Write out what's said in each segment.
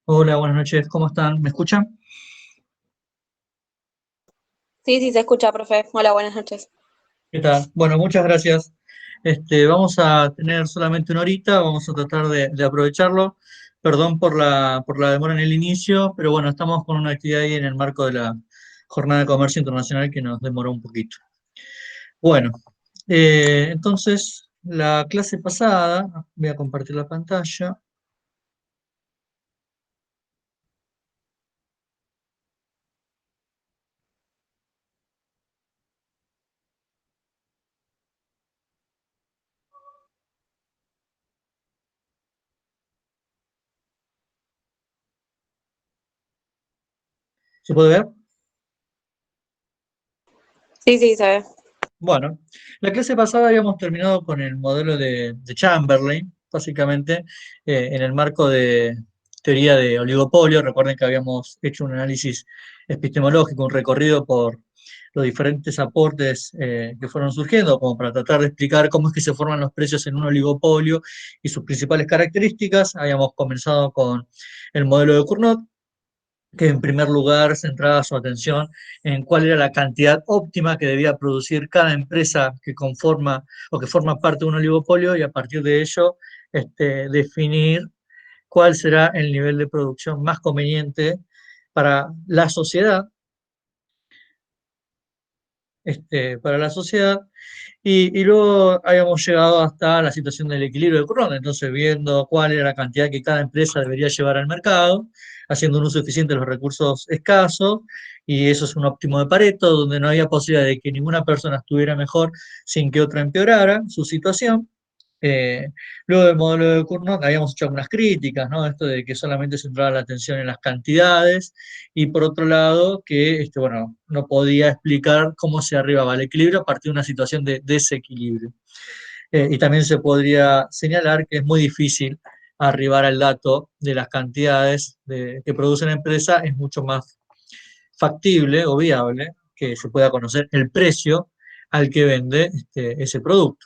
Hola, buenas noches, ¿cómo están? ¿Me escuchan? Sí, sí, se escucha, profe. Hola, buenas noches. ¿Qué tal? Bueno, muchas gracias. Vamos a tener solamente una horita, vamos a tratar de aprovecharlo. Perdón por la demora en el inicio, pero bueno, estamos con una actividad ahí en el marco de la Jornada de Comercio Internacional que nos demoró un poquito. Bueno, entonces, la clase pasada, voy a compartir la pantalla. ¿Se puede ver? Sí, sí, se ve. Bueno, la clase pasada habíamos terminado con el modelo de Chamberlain, básicamente, en el marco de teoría de oligopolio. Recuerden que habíamos hecho un análisis epistemológico, un recorrido por los diferentes aportes que fueron surgiendo, como para tratar de explicar cómo es que se forman los precios en un oligopolio y sus principales características. Habíamos comenzado con el modelo de Cournot, que en primer lugar centraba su atención en cuál era la cantidad óptima que debía producir cada empresa que conforma o que forma parte de un oligopolio y a partir de ello definir cuál será el nivel de producción más conveniente para la sociedad, para la sociedad. Y luego habíamos llegado hasta la situación del equilibrio de Cournot, entonces viendo cuál era la cantidad que cada empresa debería llevar al mercado, haciendo un uso eficiente de los recursos escasos, y eso es un óptimo de Pareto, donde no había posibilidad de que ninguna persona estuviera mejor sin que otra empeorara su situación. Eh, Luego del modelo de Cournot habíamos hecho algunas críticas, ¿no? Esto de que solamente centraba la atención en las cantidades y por otro lado que bueno, no podía explicar cómo se arribaba al equilibrio a partir de una situación de desequilibrio. Y también se podría señalar que es muy difícil arribar al dato de las cantidades que produce una empresa, es mucho más factible o viable que se pueda conocer el precio al que vende ese producto.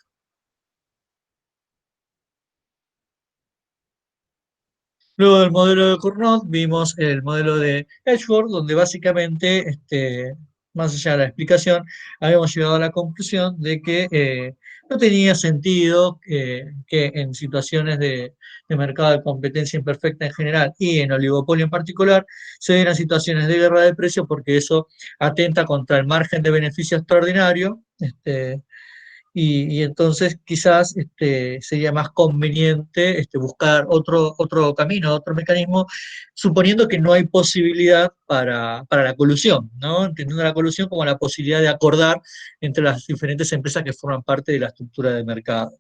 Luego del modelo de Cournot vimos el modelo de Edgeworth, donde básicamente, más allá de la explicación, habíamos llegado a la conclusión de que no tenía sentido que en situaciones de mercado de competencia imperfecta en general y en oligopolio en particular se dieran situaciones de guerra de precios porque eso atenta contra el margen de beneficio extraordinario. Y entonces quizás sería más conveniente buscar otro camino, otro mecanismo, suponiendo que no hay posibilidad para la colusión, ¿no? Entendiendo la colusión como la posibilidad de acordar entre las diferentes empresas que forman parte de la estructura de mercado.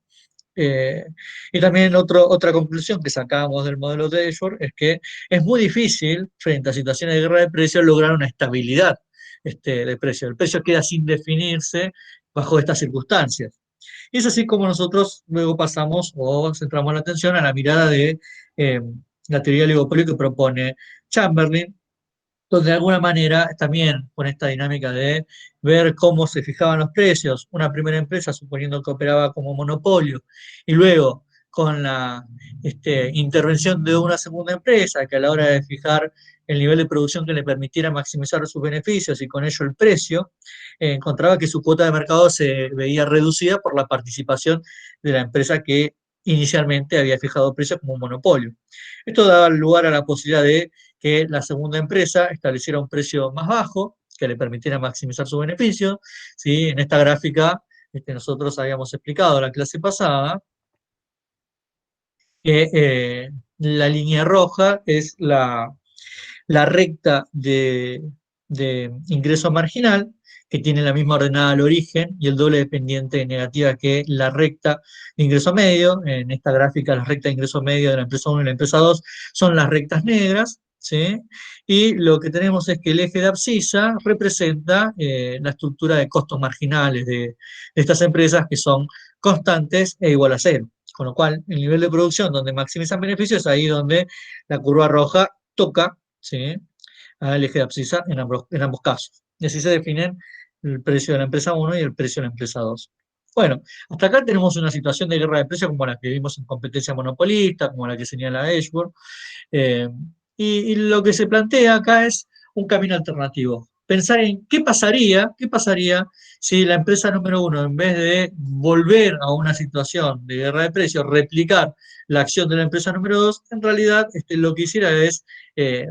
Eh, y también otra conclusión que sacamos del modelo de Edgeworth es que es muy difícil, frente a situaciones de guerra de precios, lograr una estabilidad de precio. El precio queda sin definirse bajo estas circunstancias. Y es así como nosotros luego pasamos o centramos la atención a la mirada de eh, la teoría del oligopolio que propone Chamberlain, donde de alguna manera también con esta dinámica de ver cómo se fijaban los precios, una primera empresa suponiendo que operaba como monopolio, y luego con la intervención de una segunda empresa que a la hora de fijar el nivel de producción que le permitiera maximizar sus beneficios y con ello el precio, encontraba que su cuota de mercado se veía reducida por la participación de la empresa que inicialmente había fijado precios como un monopolio. Esto daba lugar a la posibilidad de que la segunda empresa estableciera un precio más bajo que le permitiera maximizar sus beneficios. ¿Sí? En esta gráfica nosotros habíamos explicado la clase pasada que la línea roja es la recta de ingreso marginal, que tiene la misma ordenada al origen y el doble de pendiente negativa que la recta de ingreso medio. En esta gráfica, la recta de ingreso medio de la empresa 1 y la empresa 2 son las rectas negras, ¿sí? Y lo que tenemos es que el eje de abscisa representa la estructura de costos marginales de estas empresas que son constantes e igual a cero. Con lo cual, el nivel de producción donde maximizan beneficios es ahí donde la curva roja toca, ¿sí? Al eje de abscisa en ambos casos. Y así se definen el precio de la empresa 1 y el precio de la empresa 2. Bueno, hasta acá tenemos una situación de guerra de precios como la que vimos en competencia monopolista, como la que señala Edgeworth, eh, Y lo que se plantea acá es un camino alternativo. Pensar en qué pasaría si la empresa número uno, en vez de volver a una situación de guerra de precios, replicar la acción de la empresa número dos, en realidad lo que hiciera es eh,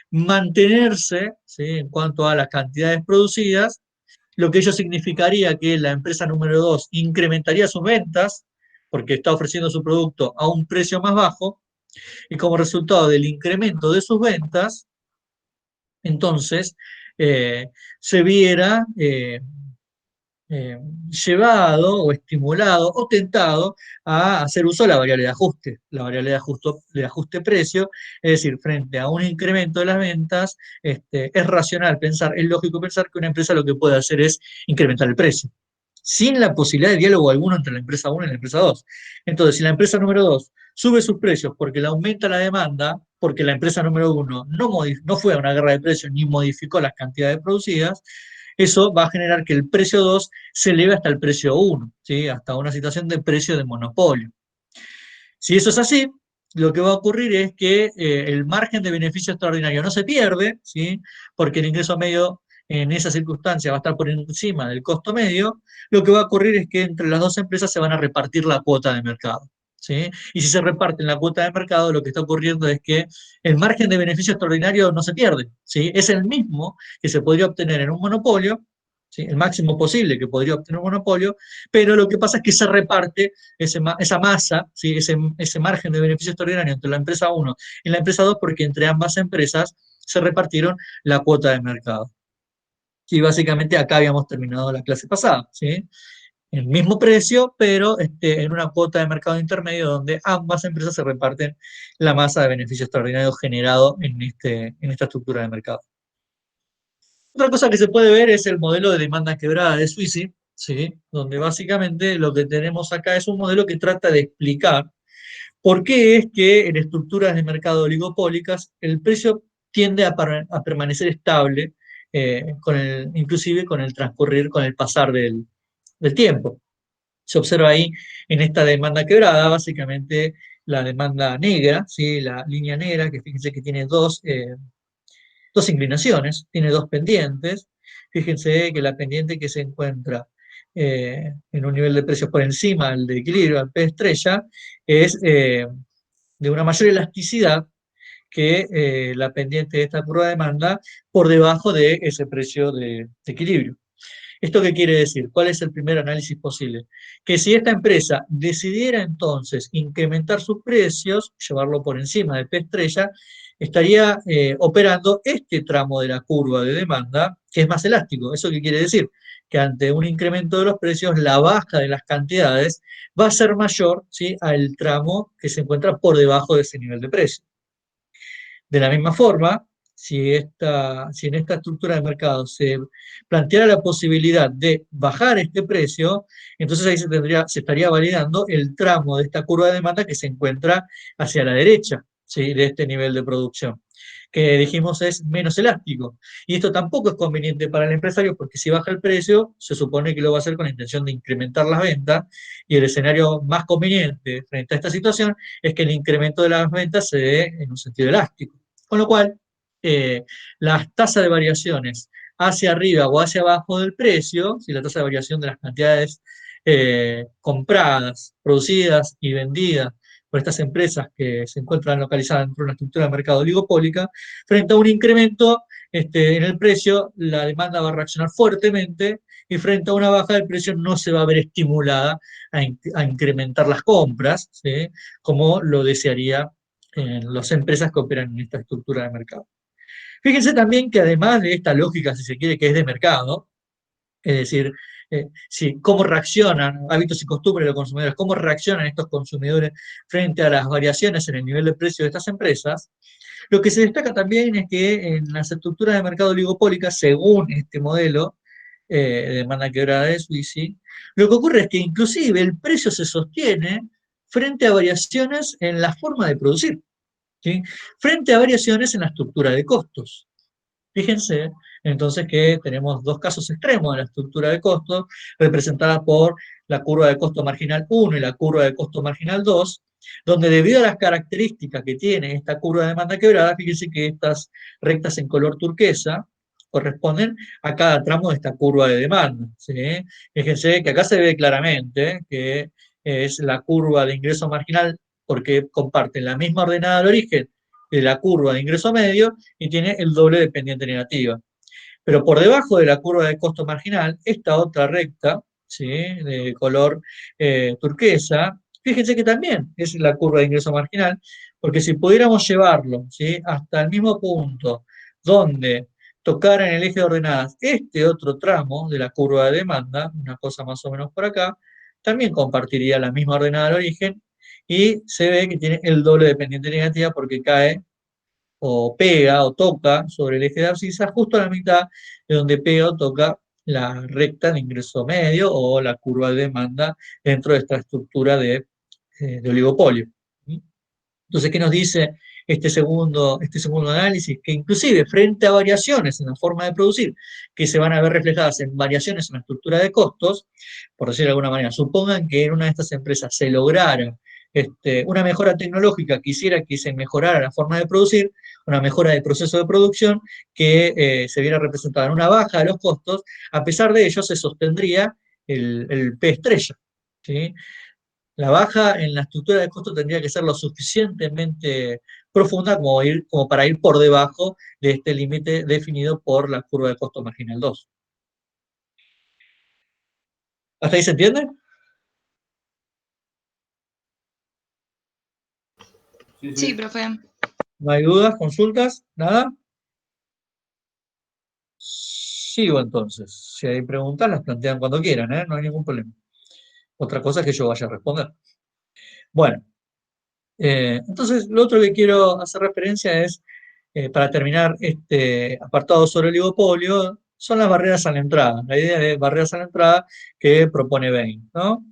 mantenerse, ¿sí?, en cuanto a las cantidades producidas, lo que ello significaría que la empresa número dos incrementaría sus ventas porque está ofreciendo su producto a un precio más bajo, y como resultado del incremento de sus ventas, entonces eh, se viera eh, llevado o estimulado o tentado a hacer uso de la variable de ajuste, la variable de ajuste precio, es decir, frente a un incremento de las ventas, es racional pensar, es lógico pensar que una empresa lo que puede hacer es incrementar el precio, sin la posibilidad de diálogo alguno entre la empresa uno y la empresa 2. Entonces, si la empresa número 2 sube sus precios porque le aumenta la demanda, porque la empresa número uno no fue a una guerra de precios ni modificó las cantidades producidas, eso va a generar que el precio 2 se eleve hasta el precio uno, ¿sí?, hasta una situación de precio de monopolio. Si eso es así, lo que va a ocurrir es que el margen de beneficio extraordinario no se pierde, ¿sí?, porque el ingreso medio en esa circunstancia va a estar por encima del costo medio. Lo que va a ocurrir es que entre las dos empresas se van a repartir la cuota de mercado, ¿sí? Y si se reparten la cuota de mercado, lo que está ocurriendo es que el margen de beneficio extraordinario no se pierde, ¿sí? Es el mismo que se podría obtener en un monopolio, ¿sí?, el máximo posible que podría obtener un monopolio, pero lo que pasa es que se reparte esa masa, ¿sí?, ese margen de beneficio extraordinario entre la empresa uno y la empresa 2, porque entre ambas empresas se repartieron la cuota de mercado. Y básicamente acá habíamos terminado la clase pasada, ¿sí? El mismo precio, pero en una cuota de mercado intermedio donde ambas empresas se reparten la masa de beneficio extraordinario generado en esta estructura de mercado. Otra cosa que se puede ver es el modelo de demanda quebrada de Sweezy, ¿sí?, donde básicamente lo que tenemos acá es un modelo que trata de explicar por qué es que en estructuras de mercado oligopólicas el precio tiende a permanecer estable, inclusive con el transcurrir, con el pasar del tiempo. Se observa ahí en esta demanda quebrada, básicamente la demanda negra, ¿sí?, la línea negra, que fíjense que tiene dos inclinaciones, tiene dos pendientes. Fíjense que la pendiente que se encuentra en un nivel de precios por encima del de equilibrio, al P estrella, es de una mayor elasticidad que la pendiente de esta curva de demanda por debajo de ese precio de equilibrio. ¿Esto qué quiere decir? ¿Cuál es el primer análisis posible? Que si esta empresa decidiera entonces incrementar sus precios, llevarlo por encima de P estrella, estaría operando este tramo de la curva de demanda, que es más elástico. ¿Eso qué quiere decir? Que ante un incremento de los precios, la baja de las cantidades va a ser mayor, ¿sí?, al tramo que se encuentra por debajo de ese nivel de precio. De la misma forma, si en esta estructura de mercado se planteara la posibilidad de bajar este precio, entonces ahí se estaría validando el tramo de esta curva de demanda que se encuentra hacia la derecha, ¿sí?, de este nivel de producción, que dijimos es menos elástico. Y esto tampoco es conveniente para el empresario, porque si baja el precio, se supone que lo va a hacer con la intención de incrementar las ventas, y el escenario más conveniente frente a esta situación es que el incremento de las ventas se dé en un sentido elástico. Con lo cual, eh, las tasas de variaciones hacia arriba o hacia abajo del precio, si la tasa de variación de las cantidades compradas, producidas y vendidas por estas empresas que se encuentran localizadas dentro de una estructura de mercado oligopólica, frente a un incremento en el precio, la demanda va a reaccionar fuertemente, y frente a una baja del precio no se va a ver estimulada a incrementar las compras, ¿sí?, como lo desearía en las empresas que operan en esta estructura de mercado. Fíjense también que además de esta lógica, si se quiere, que es de mercado, es decir, sí, cómo reaccionan hábitos y costumbres de los consumidores, cómo reaccionan estos consumidores frente a las variaciones en el nivel de precio de estas empresas, lo que se destaca también es que en las estructuras de mercado oligopólicas, según este modelo de demanda quebrada de Sweezy, lo que ocurre es que inclusive el precio se sostiene frente a variaciones en la forma de producir, ¿sí?, frente a variaciones en la estructura de costos. Fíjense entonces que tenemos dos casos extremos de la estructura de costos, representada por la curva de costo marginal 1 y la curva de costo marginal 2, donde debido a las características que tiene esta curva de demanda quebrada, fíjense que estas rectas en color turquesa corresponden a cada tramo de esta curva de demanda, ¿sí? Fíjense que acá se ve claramente que es la curva de ingreso marginal porque comparten la misma ordenada al origen de la curva de ingreso medio y tiene el doble de pendiente negativa. Pero por debajo de la curva de costo marginal, esta otra recta, ¿sí? De color turquesa, fíjense que también es la curva de ingreso marginal, porque si pudiéramos llevarlo, ¿sí? Hasta el mismo punto donde tocara en el eje de ordenadas este otro tramo de la curva de demanda, una cosa más o menos por acá, también compartiría la misma ordenada al origen y se ve que tiene el doble de pendiente negativa porque cae o pega o toca sobre el eje de abscisa justo a la mitad de donde pega o toca la recta de ingreso medio o la curva de demanda dentro de esta estructura de oligopolio. Entonces, ¿qué nos dice este segundo análisis? Que inclusive frente a variaciones en la forma de producir que se van a ver reflejadas en variaciones en la estructura de costos, por decirlo de alguna manera, supongan que en una de estas empresas se lograra una mejora tecnológica que hiciera que se mejorara la forma de producir, una mejora del proceso de producción que se viera representada en una baja de los costos, a pesar de ello se sostendría el P estrella, ¿sí? La baja en la estructura de costo tendría que ser lo suficientemente profunda como para ir por debajo de este límite definido por la curva de costo marginal 2. ¿Hasta ahí se entiende? Sí, profe. ¿No hay dudas, consultas? ¿Nada? Sigo entonces. Si hay preguntas, las plantean cuando quieran, ¿eh? No hay ningún problema. Otra cosa es que yo vaya a responder. Bueno, entonces lo otro que quiero hacer referencia es, para terminar este apartado sobre el oligopolio, son las barreras a la entrada. La idea de barreras a la entrada que propone Bain, ¿no?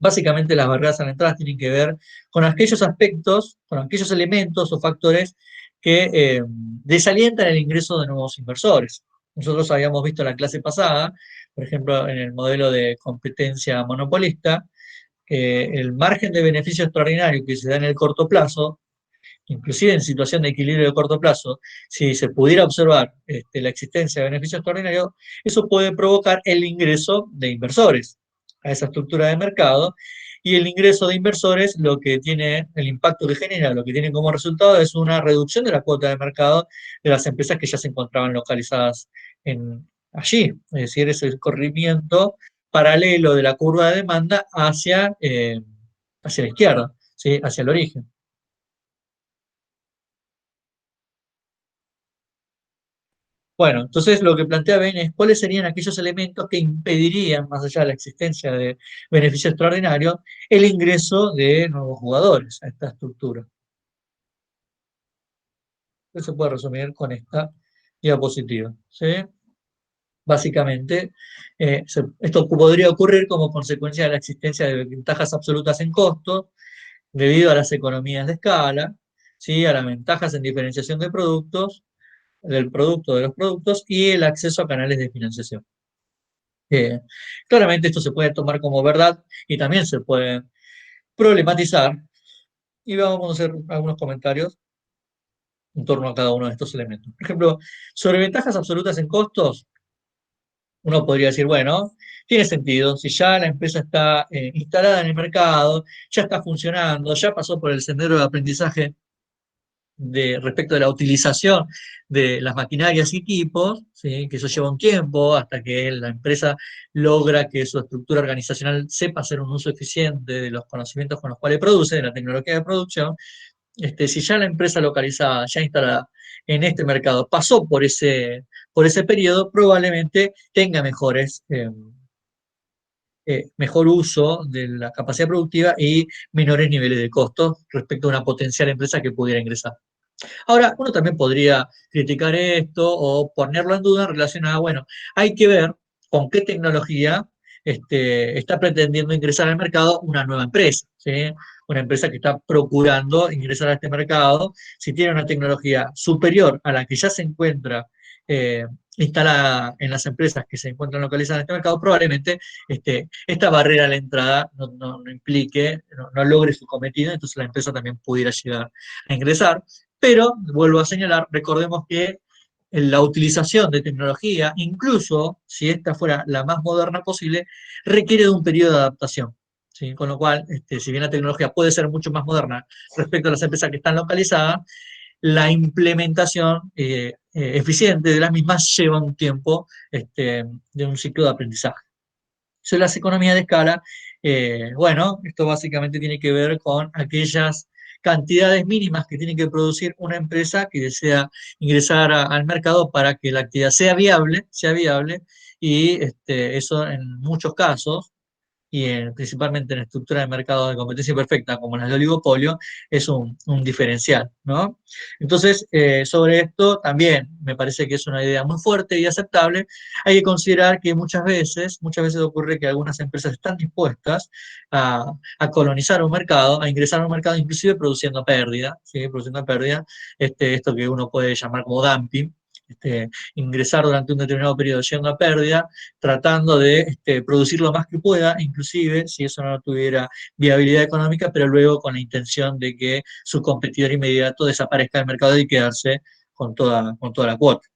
Básicamente las barreras a la entrada tienen que ver con aquellos aspectos, con aquellos elementos o factores que desalientan el ingreso de nuevos inversores. Nosotros habíamos visto en la clase pasada, por ejemplo, en el modelo de competencia monopolista, el margen de beneficio extraordinario que se da en el corto plazo, inclusive en situación de equilibrio de corto plazo, si se pudiera observar la existencia de beneficio extraordinario, eso puede provocar el ingreso de inversores a esa estructura de mercado, y el ingreso de inversores, lo que tiene, el impacto que genera, lo que tiene como resultado es una reducción de la cuota de mercado de las empresas que ya se encontraban localizadas allí, es decir, ese corrimiento paralelo de la curva de demanda hacia la izquierda, ¿sí? Hacia el origen. Bueno, entonces lo que plantea Ben es cuáles serían aquellos elementos que impedirían, más allá de la existencia de beneficio extraordinario, el ingreso de nuevos jugadores a esta estructura. Eso se puede resumir con esta diapositiva, ¿sí? Básicamente, esto podría ocurrir como consecuencia de la existencia de ventajas absolutas en costos, debido a las economías de escala, ¿sí? A las ventajas en diferenciación de productos, del producto de los productos y el acceso a canales de financiación. Claramente esto se puede tomar como verdad y también se puede problematizar, y vamos a hacer algunos comentarios en torno a cada uno de estos elementos. Por ejemplo, sobre ventajas absolutas en costos, uno podría decir, bueno, tiene sentido, si ya la empresa está instalada en el mercado, ya está funcionando, ya pasó por el sendero de aprendizaje respecto de la utilización de las maquinarias y equipos, ¿sí? Que eso lleva un tiempo hasta que la empresa logra que su estructura organizacional sepa hacer un uso eficiente de los conocimientos con los cuales produce, de la tecnología de producción. Si ya la empresa localizada, ya instalada en este mercado, pasó por ese periodo, probablemente tenga mejor uso de la capacidad productiva y menores niveles de costos respecto a una potencial empresa que pudiera ingresar. Ahora, uno también podría criticar esto o ponerlo en duda en relación a, bueno, hay que ver con qué tecnología está pretendiendo ingresar al mercado una nueva empresa, ¿sí? Una empresa que está procurando ingresar a este mercado, si tiene una tecnología superior a la que ya se encuentra instalada en las empresas que se encuentran localizadas en este mercado, probablemente esta barrera a la entrada no implique, no logre su cometido, entonces la empresa también pudiera llegar a ingresar. Pero, vuelvo a señalar, recordemos que la utilización de tecnología, incluso si esta fuera la más moderna posible, requiere de un periodo de adaptación. ¿Sí? Con lo cual, si bien la tecnología puede ser mucho más moderna respecto a las empresas que están localizadas, la implementación eficiente de las mismas lleva un tiempo de un ciclo de aprendizaje. Sobre las economías de escala, bueno, esto básicamente tiene que ver con aquellas cantidades mínimas que tiene que producir una empresa que desea ingresar al mercado para que la actividad sea viable y eso en muchos casos y principalmente en estructura de mercado de competencia perfecta como las de oligopolio, es un diferencial, ¿no? Entonces, sobre esto también me parece que es una idea muy fuerte y aceptable. Hay que considerar que muchas veces ocurre que algunas empresas están dispuestas a colonizar un mercado, a ingresar a un mercado, inclusive produciendo pérdida, ¿sí? Produciendo pérdida, esto que uno puede llamar como dumping, ingresar durante un determinado periodo yendo a pérdida, tratando de producir lo más que pueda, inclusive si eso no tuviera viabilidad económica, pero luego con la intención de que su competidor inmediato desaparezca del mercado y quedarse con toda la cuota.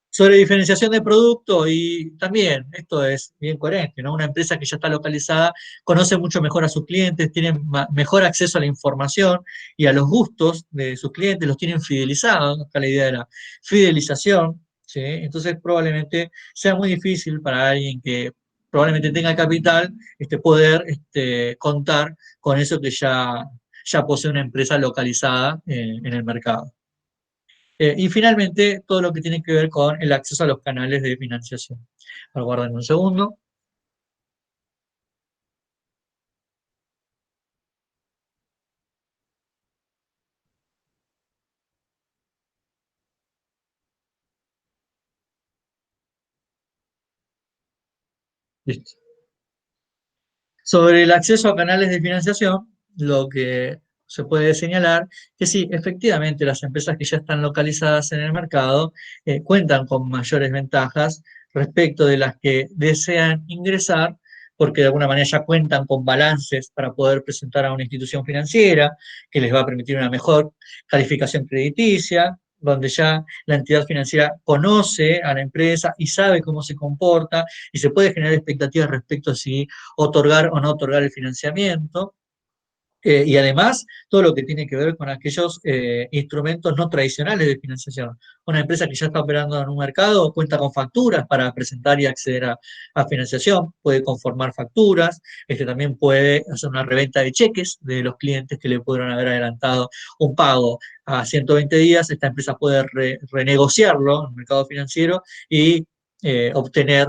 Sobre diferenciación de producto, y también esto es bien coherente, ¿no? Una empresa que ya está localizada conoce mucho mejor a sus clientes, tiene mejor acceso a la información y a los gustos de sus clientes, los tienen fidelizados, acá la idea de la fidelización, ¿sí? Entonces probablemente sea muy difícil para alguien que probablemente tenga capital poder contar con eso que ya posee una empresa localizada en el mercado. Y finalmente, todo lo que tiene que ver con el acceso a los canales de financiación. Aguarden un segundo. Listo. Sobre el acceso a canales de financiación, lo que se puede señalar que sí, efectivamente las empresas que ya están localizadas en el mercado cuentan con mayores ventajas respecto de las que desean ingresar, porque de alguna manera ya cuentan con balances para poder presentar a una institución financiera que les va a permitir una mejor calificación crediticia, donde ya la entidad financiera conoce a la empresa y sabe cómo se comporta y se puede generar expectativas respecto a si otorgar o no otorgar el financiamiento. Y además, todo lo que tiene que ver con aquellos instrumentos no tradicionales de financiación. Una empresa que ya está operando en un mercado cuenta con facturas para presentar y acceder a financiación, puede conformar facturas, también puede hacer una reventa de cheques de los clientes que le pudieron haber adelantado un pago a 120 días. Esta empresa puede renegociarlo en el mercado financiero y obtener,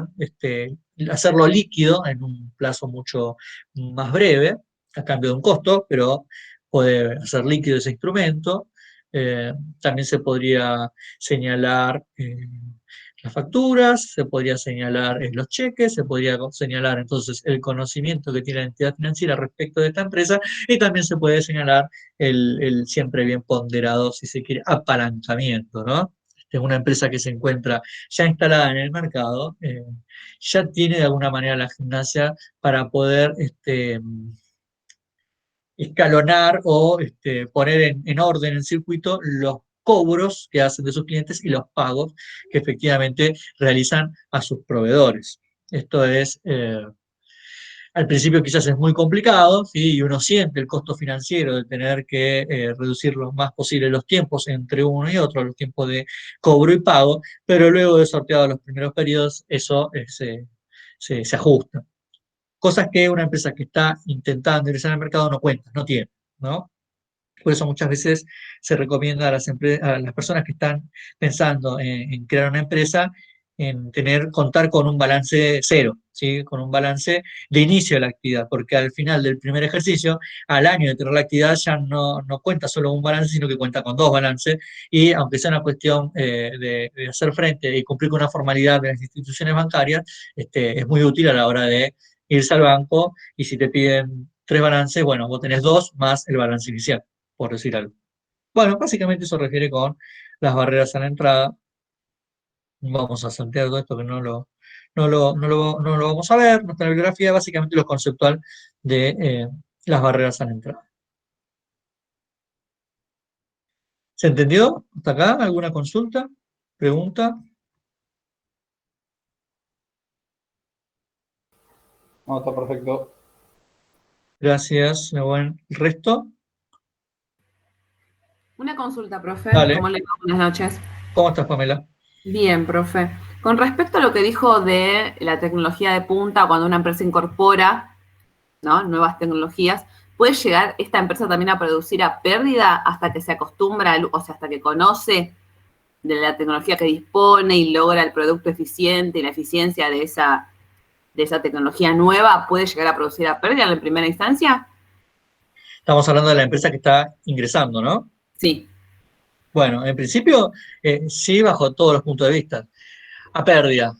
hacerlo líquido en un plazo mucho más breve a cambio de un costo, pero puede hacer líquido ese instrumento. También se podría señalar las facturas, se podría señalar los cheques, se podría señalar entonces el conocimiento que tiene la entidad financiera respecto de esta empresa y también se puede señalar el siempre bien ponderado, si se quiere, apalancamiento, ¿no? Una empresa que se encuentra ya instalada en el mercado, ya tiene de alguna manera la gimnasia para poder escalonar o poner en orden el circuito los cobros que hacen de sus clientes y los pagos que efectivamente realizan a sus proveedores. Esto es, al principio quizás es muy complicado, ¿sí? Y uno siente el costo financiero de tener que reducir lo más posible los tiempos entre uno y otro, los tiempos de cobro y pago, pero luego de sorteados los primeros periodos, eso se ajusta. Cosas que una empresa que está intentando ingresar al mercado no cuenta, no tiene, ¿no? Por eso muchas veces se recomienda a las personas que están pensando en crear una empresa, en contar con un balance cero, ¿sí? Con un balance de inicio de la actividad, porque al final del primer ejercicio, al año de tener la actividad, ya no cuenta solo un balance, sino que cuenta con dos balances, y aunque sea una cuestión de hacer frente y cumplir con una formalidad de las instituciones bancarias, es muy útil a la hora de irse al banco y si te piden tres balances, bueno, vos tenés dos más el balance inicial, por decir algo. Bueno, básicamente eso refiere con las barreras a la entrada. Vamos a saltear todo esto que no lo vamos a ver. Nuestra bibliografía básicamente lo conceptual de las barreras a la entrada. ¿Se entendió hasta acá? ¿Alguna consulta? ¿Pregunta? No, está perfecto. Gracias, buen resto. Una consulta, profe. Dale. ¿Cómo le va? Buenas noches. ¿Cómo estás, Pamela? Bien, profe. Con respecto a lo que dijo de la tecnología de punta, cuando una empresa incorpora, ¿no?, nuevas tecnologías, ¿puede llegar esta empresa también a producir a pérdida hasta que se acostumbra, o sea, hasta que conoce de la tecnología que dispone y logra el producto eficiente y la eficiencia de esa tecnología nueva? ¿Puede llegar a producir a pérdida en primera instancia? Estamos hablando de la empresa que está ingresando, ¿no? Sí. Bueno, en principio, sí, bajo todos los puntos de vista. A pérdida.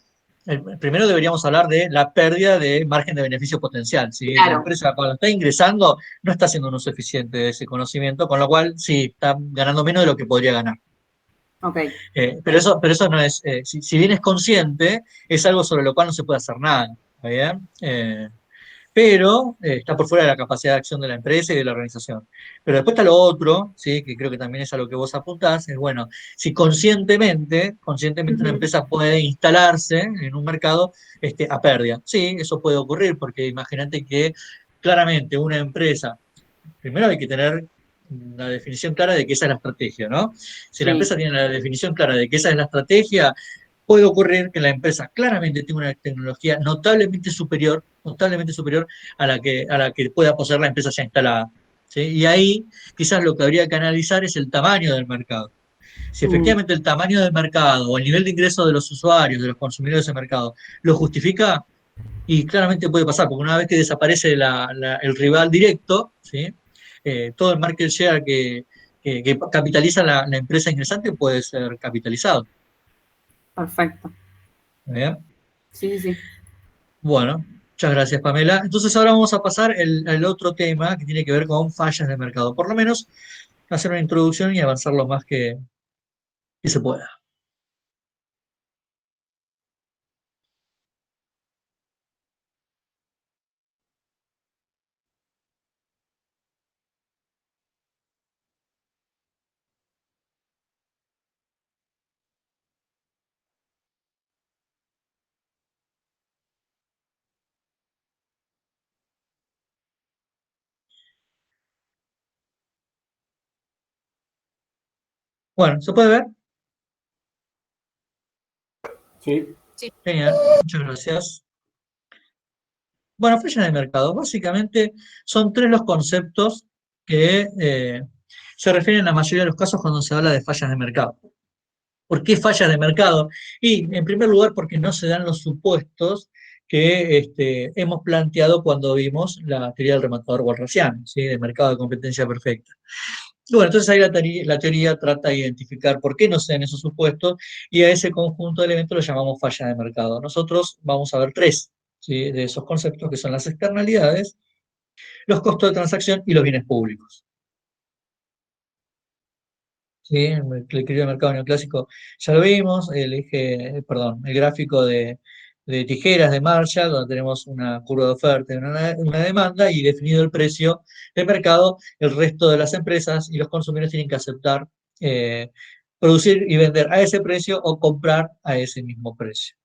Primero deberíamos hablar de la pérdida de margen de beneficio potencial. ¿Sí? Claro. La empresa cuando está ingresando no está haciendo un uso eficiente de ese conocimiento, con lo cual sí, está ganando menos de lo que podría ganar. Ok. Pero eso no es, si bien es consciente, es algo sobre lo cual no se puede hacer nada. ¿Está bien? Pero está por fuera de la capacidad de acción de la empresa y de la organización. Pero después está lo otro, ¿sí? Que creo que también es a lo que vos apuntás, es bueno, si conscientemente una empresa puede instalarse en un mercado a pérdida. Sí, eso puede ocurrir, porque imagínate que claramente una empresa, primero hay que tener una definición clara de que esa es la estrategia, ¿no? Si la Sí. empresa tiene la definición clara de que esa es la estrategia, puede ocurrir que la empresa claramente tenga una tecnología notablemente superior a la que pueda poseer la empresa ya instalada. ¿Sí? Y ahí quizás lo que habría que analizar es el tamaño del mercado. Si efectivamente el tamaño del mercado o el nivel de ingreso de los usuarios, de los consumidores de ese mercado, lo justifica, y claramente puede pasar, porque una vez que desaparece el rival directo, ¿sí? Todo el market share que capitaliza la empresa ingresante puede ser capitalizado. Perfecto. ¿Bien? Sí, sí. Bueno, muchas gracias, Pamela. Entonces ahora vamos a pasar al otro tema que tiene que ver con fallas de mercado. Por lo menos hacer una introducción y avanzar lo más que se pueda. Bueno, ¿se puede ver? Sí. Genial, muchas gracias. Bueno, fallas de mercado. Básicamente son tres los conceptos que se refieren en la mayoría de los casos cuando se habla de fallas de mercado. ¿Por qué fallas de mercado? Y en primer lugar porque no se dan los supuestos que hemos planteado cuando vimos la teoría del rematador walrasiano, ¿sí? De mercado de competencia perfecta. Y bueno, entonces ahí la teoría trata de identificar por qué no se dan esos supuestos y a ese conjunto de elementos lo llamamos falla de mercado. Nosotros vamos a ver tres, ¿sí? De esos conceptos, que son las externalidades, los costos de transacción y los bienes públicos. ¿Sí? El equilibrio de mercado neoclásico ya lo vimos, el gráfico de tijeras de Marshall, donde tenemos una curva de oferta y una demanda, y definido el precio de mercado, el resto de las empresas y los consumidores tienen que aceptar eh, producir y vender a ese precio o comprar a ese mismo precio.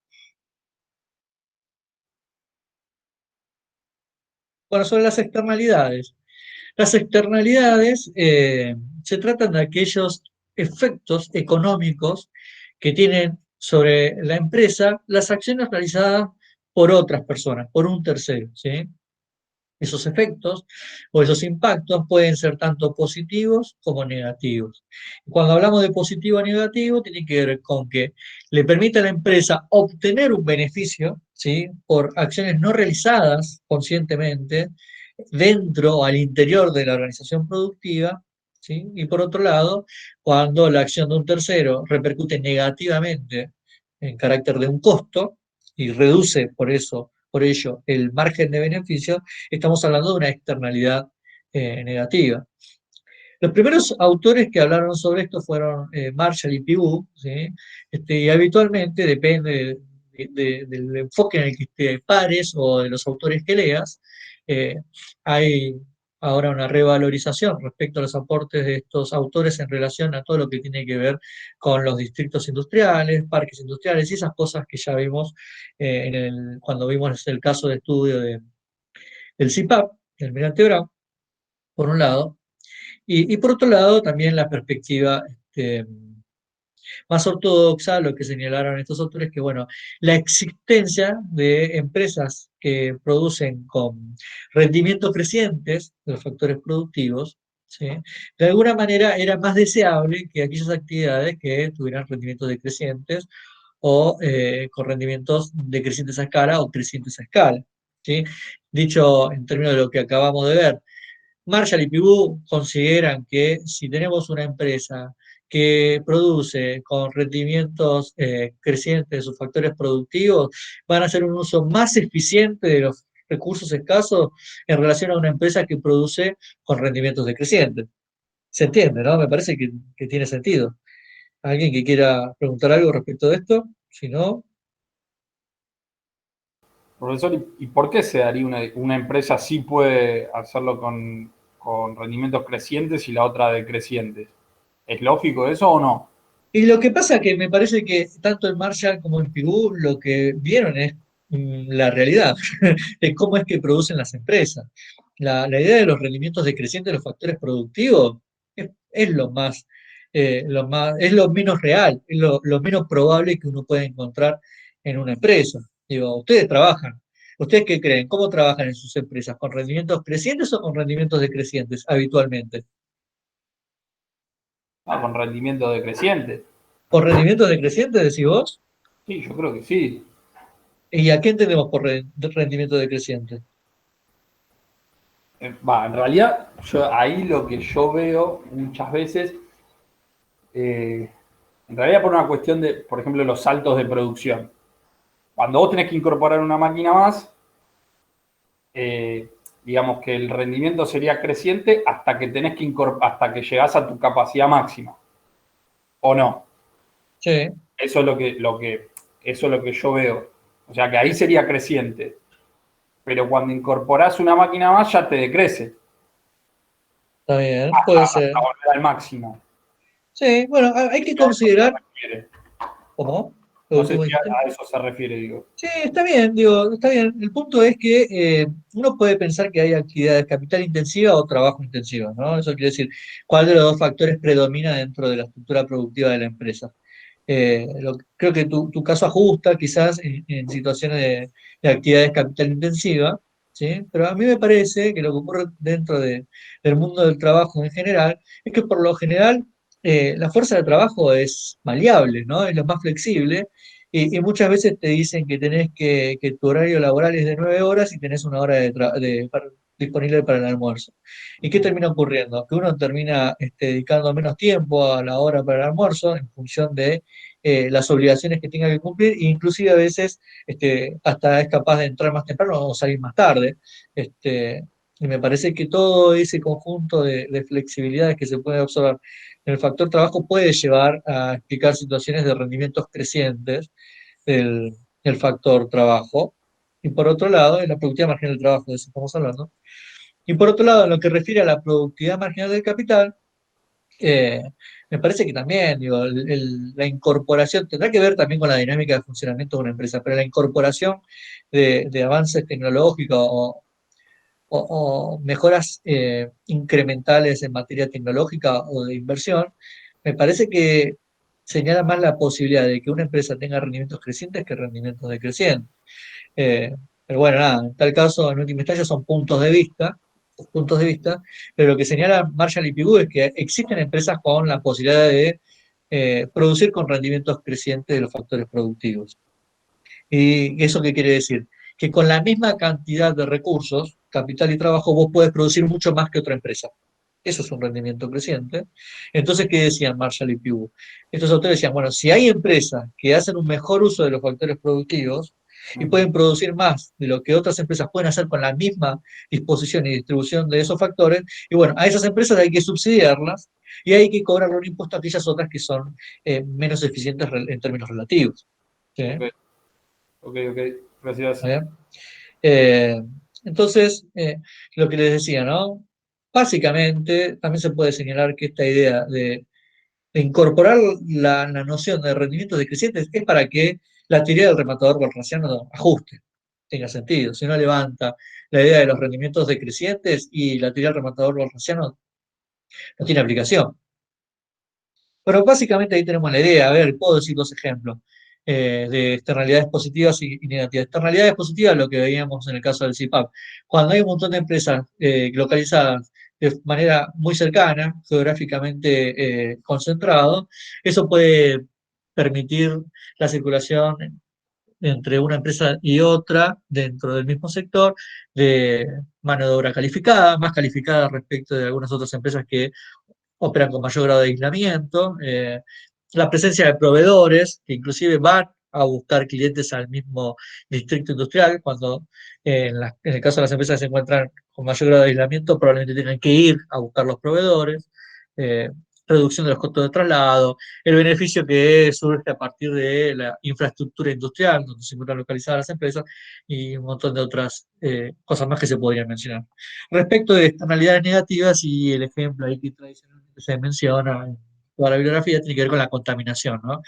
Bueno, sobre las externalidades. Las externalidades se tratan de aquellos efectos económicos que tienen sobre la empresa las acciones realizadas por otras personas, por un tercero, ¿sí? Esos efectos o esos impactos pueden ser tanto positivos como negativos. Cuando hablamos de positivo o negativo, tiene que ver con que le permite a la empresa obtener un beneficio, ¿sí? Por acciones no realizadas conscientemente dentro o al interior de la organización productiva, ¿sí? Y por otro lado, cuando la acción de un tercero repercute negativamente en carácter de un costo y reduce por ello el margen de beneficio, estamos hablando de una externalidad negativa. Los primeros autores que hablaron sobre esto fueron Marshall y Pigou, ¿sí? Y habitualmente depende del enfoque en el que te pares o de los autores que leas, eh, hay ahora una revalorización respecto a los aportes de estos autores en relación a todo lo que tiene que ver con los distritos industriales, parques industriales y esas cosas que ya vimos cuando vimos el caso de estudio del CIPAP, del Almirante Brown, por un lado, y por otro lado también la perspectiva más ortodoxa, lo que señalaron estos autores, que bueno, la existencia de empresas que producen con rendimientos crecientes de los factores productivos, ¿sí? De alguna manera era más deseable que aquellas actividades que tuvieran rendimientos decrecientes o con rendimientos decrecientes a escala o crecientes a escala, ¿sí? Dicho en términos de lo que acabamos de ver, Marshall y Pigou consideran que si tenemos una empresa que produce con rendimientos crecientes de sus factores productivos, van a hacer un uso más eficiente de los recursos escasos en relación a una empresa que produce con rendimientos decrecientes. ¿Se entiende, no? Me parece que tiene sentido. ¿Alguien que quiera preguntar algo respecto de esto? Si no, Profesor, ¿y por qué se daría una empresa sí puede hacerlo con rendimientos crecientes y la otra decrecientes? ¿Es lógico eso o no? y lo que pasa es que me parece que tanto en Marshall como en Pigou lo que vieron es la realidad de cómo es que producen las empresas. La idea de los rendimientos decrecientes de los factores productivos es es lo menos real, es lo menos probable que uno puede encontrar en una empresa. Digo, ustedes trabajan. ¿Ustedes qué creen? ¿Cómo trabajan en sus empresas? ¿Con rendimientos crecientes o con rendimientos decrecientes habitualmente? Ah, con rendimiento decreciente. ¿Por rendimientos decrecientes, decís vos? Sí, yo creo que sí. ¿Y a qué entendemos por rendimiento decreciente? En realidad, ahí lo que yo veo muchas veces, en realidad por una cuestión de, por ejemplo, los saltos de producción. Cuando vos tenés que incorporar una máquina más, digamos que el rendimiento sería creciente hasta que hasta que llegás a tu capacidad máxima. ¿O no? Sí, Eso es eso es lo que yo veo. O sea que ahí sería creciente. Pero cuando incorporás una máquina más ya te decrece está bien, puede ser. hasta volver al máximo. Sí, bueno, hay que A eso se considerar, refiere. ¿cómo? ¿Lo No sé último si dijiste? a eso se refiere, digo. Sí, está bien, digo, está bien. El punto es que uno puede pensar que hay actividades capital intensiva o trabajo intensiva, ¿no? Eso quiere decir, ¿cuál de los dos factores predomina dentro de la estructura productiva de la empresa? Creo que tu caso ajusta quizás en situaciones de actividades capital intensiva, ¿sí? Pero a mí me parece que lo que ocurre dentro del mundo del trabajo en general es que por lo general la fuerza de trabajo es maleable, ¿no? Es lo más flexible y muchas veces te dicen que que tu horario laboral es de 9 horas y tenés una hora disponible para el almuerzo. ¿Y qué termina ocurriendo? Que uno termina dedicando menos tiempo a la hora para el almuerzo en función de las obligaciones que tenga que cumplir, e inclusive a veces hasta es capaz de entrar más temprano o salir más tarde. Y me parece que todo ese conjunto de flexibilidades que se puede observar en el factor trabajo puede llevar a explicar situaciones de rendimientos crecientes del factor trabajo. Y por otro lado, en la productividad marginal del trabajo, de eso estamos hablando. Y por otro lado, en lo que refiere a la productividad marginal del capital, eh, me parece que también, digo, la incorporación tendrá que ver también con la dinámica de funcionamiento de una empresa, pero la incorporación de avances tecnológicos o mejoras incrementales en materia tecnológica o de inversión, me parece que señala más la posibilidad de que una empresa tenga rendimientos crecientes que rendimientos decrecientes. Eh, pero bueno, nada, en tal caso, en última instancia, son puntos de vista, pero lo que señala Marshall y Pigou es que existen empresas con la posibilidad de producir con rendimientos crecientes de los factores productivos. ¿Y eso qué quiere decir? Que con la misma cantidad de recursos, capital y trabajo, vos podés producir mucho más que otra empresa. Eso es un rendimiento creciente. Entonces, ¿qué decían Marshall y Pigou? Estos autores decían, bueno, si hay empresas que hacen un mejor uso de los factores productivos, y pueden producir más de lo que otras empresas pueden hacer con la misma disposición y distribución de esos factores, y bueno, a esas empresas hay que subsidiarlas y hay que cobrarle un impuesto a aquellas otras que son menos eficientes en términos relativos. ¿Sí? Ok, gracias. ¿Está bien? Entonces, lo que les decía, ¿no? Básicamente, también se puede señalar que esta idea de incorporar la noción de rendimientos decrecientes es para que la teoría del rematador walrasiano ajuste, tenga sentido. Si no levanta la idea de los rendimientos decrecientes y la teoría del rematador walrasiano no tiene aplicación. Pero básicamente ahí tenemos la idea. A ver, puedo decir dos ejemplos de externalidades positivas y negativas. Externalidades positivas, lo que veíamos en el caso del CIPAP. Cuando hay un montón de empresas localizadas de manera muy cercana, geográficamente concentrado, eso puede permitir la circulación entre una empresa y otra dentro del mismo sector de mano de obra calificada, más calificada respecto de algunas otras empresas que operan con mayor grado de aislamiento, la presencia de proveedores que inclusive van a buscar clientes al mismo distrito industrial, cuando en el caso de las empresas que se encuentran con mayor grado de aislamiento, probablemente tengan que ir a buscar los proveedores, eh, reducción de los costos de traslado, el beneficio que surge a partir de la infraestructura industrial donde se encuentran localizadas las empresas y un montón de otras cosas más que se podrían mencionar. Respecto de externalidades negativas, y el ejemplo ahí que tradicionalmente se menciona en toda la bibliografía tiene que ver con la contaminación, ¿no?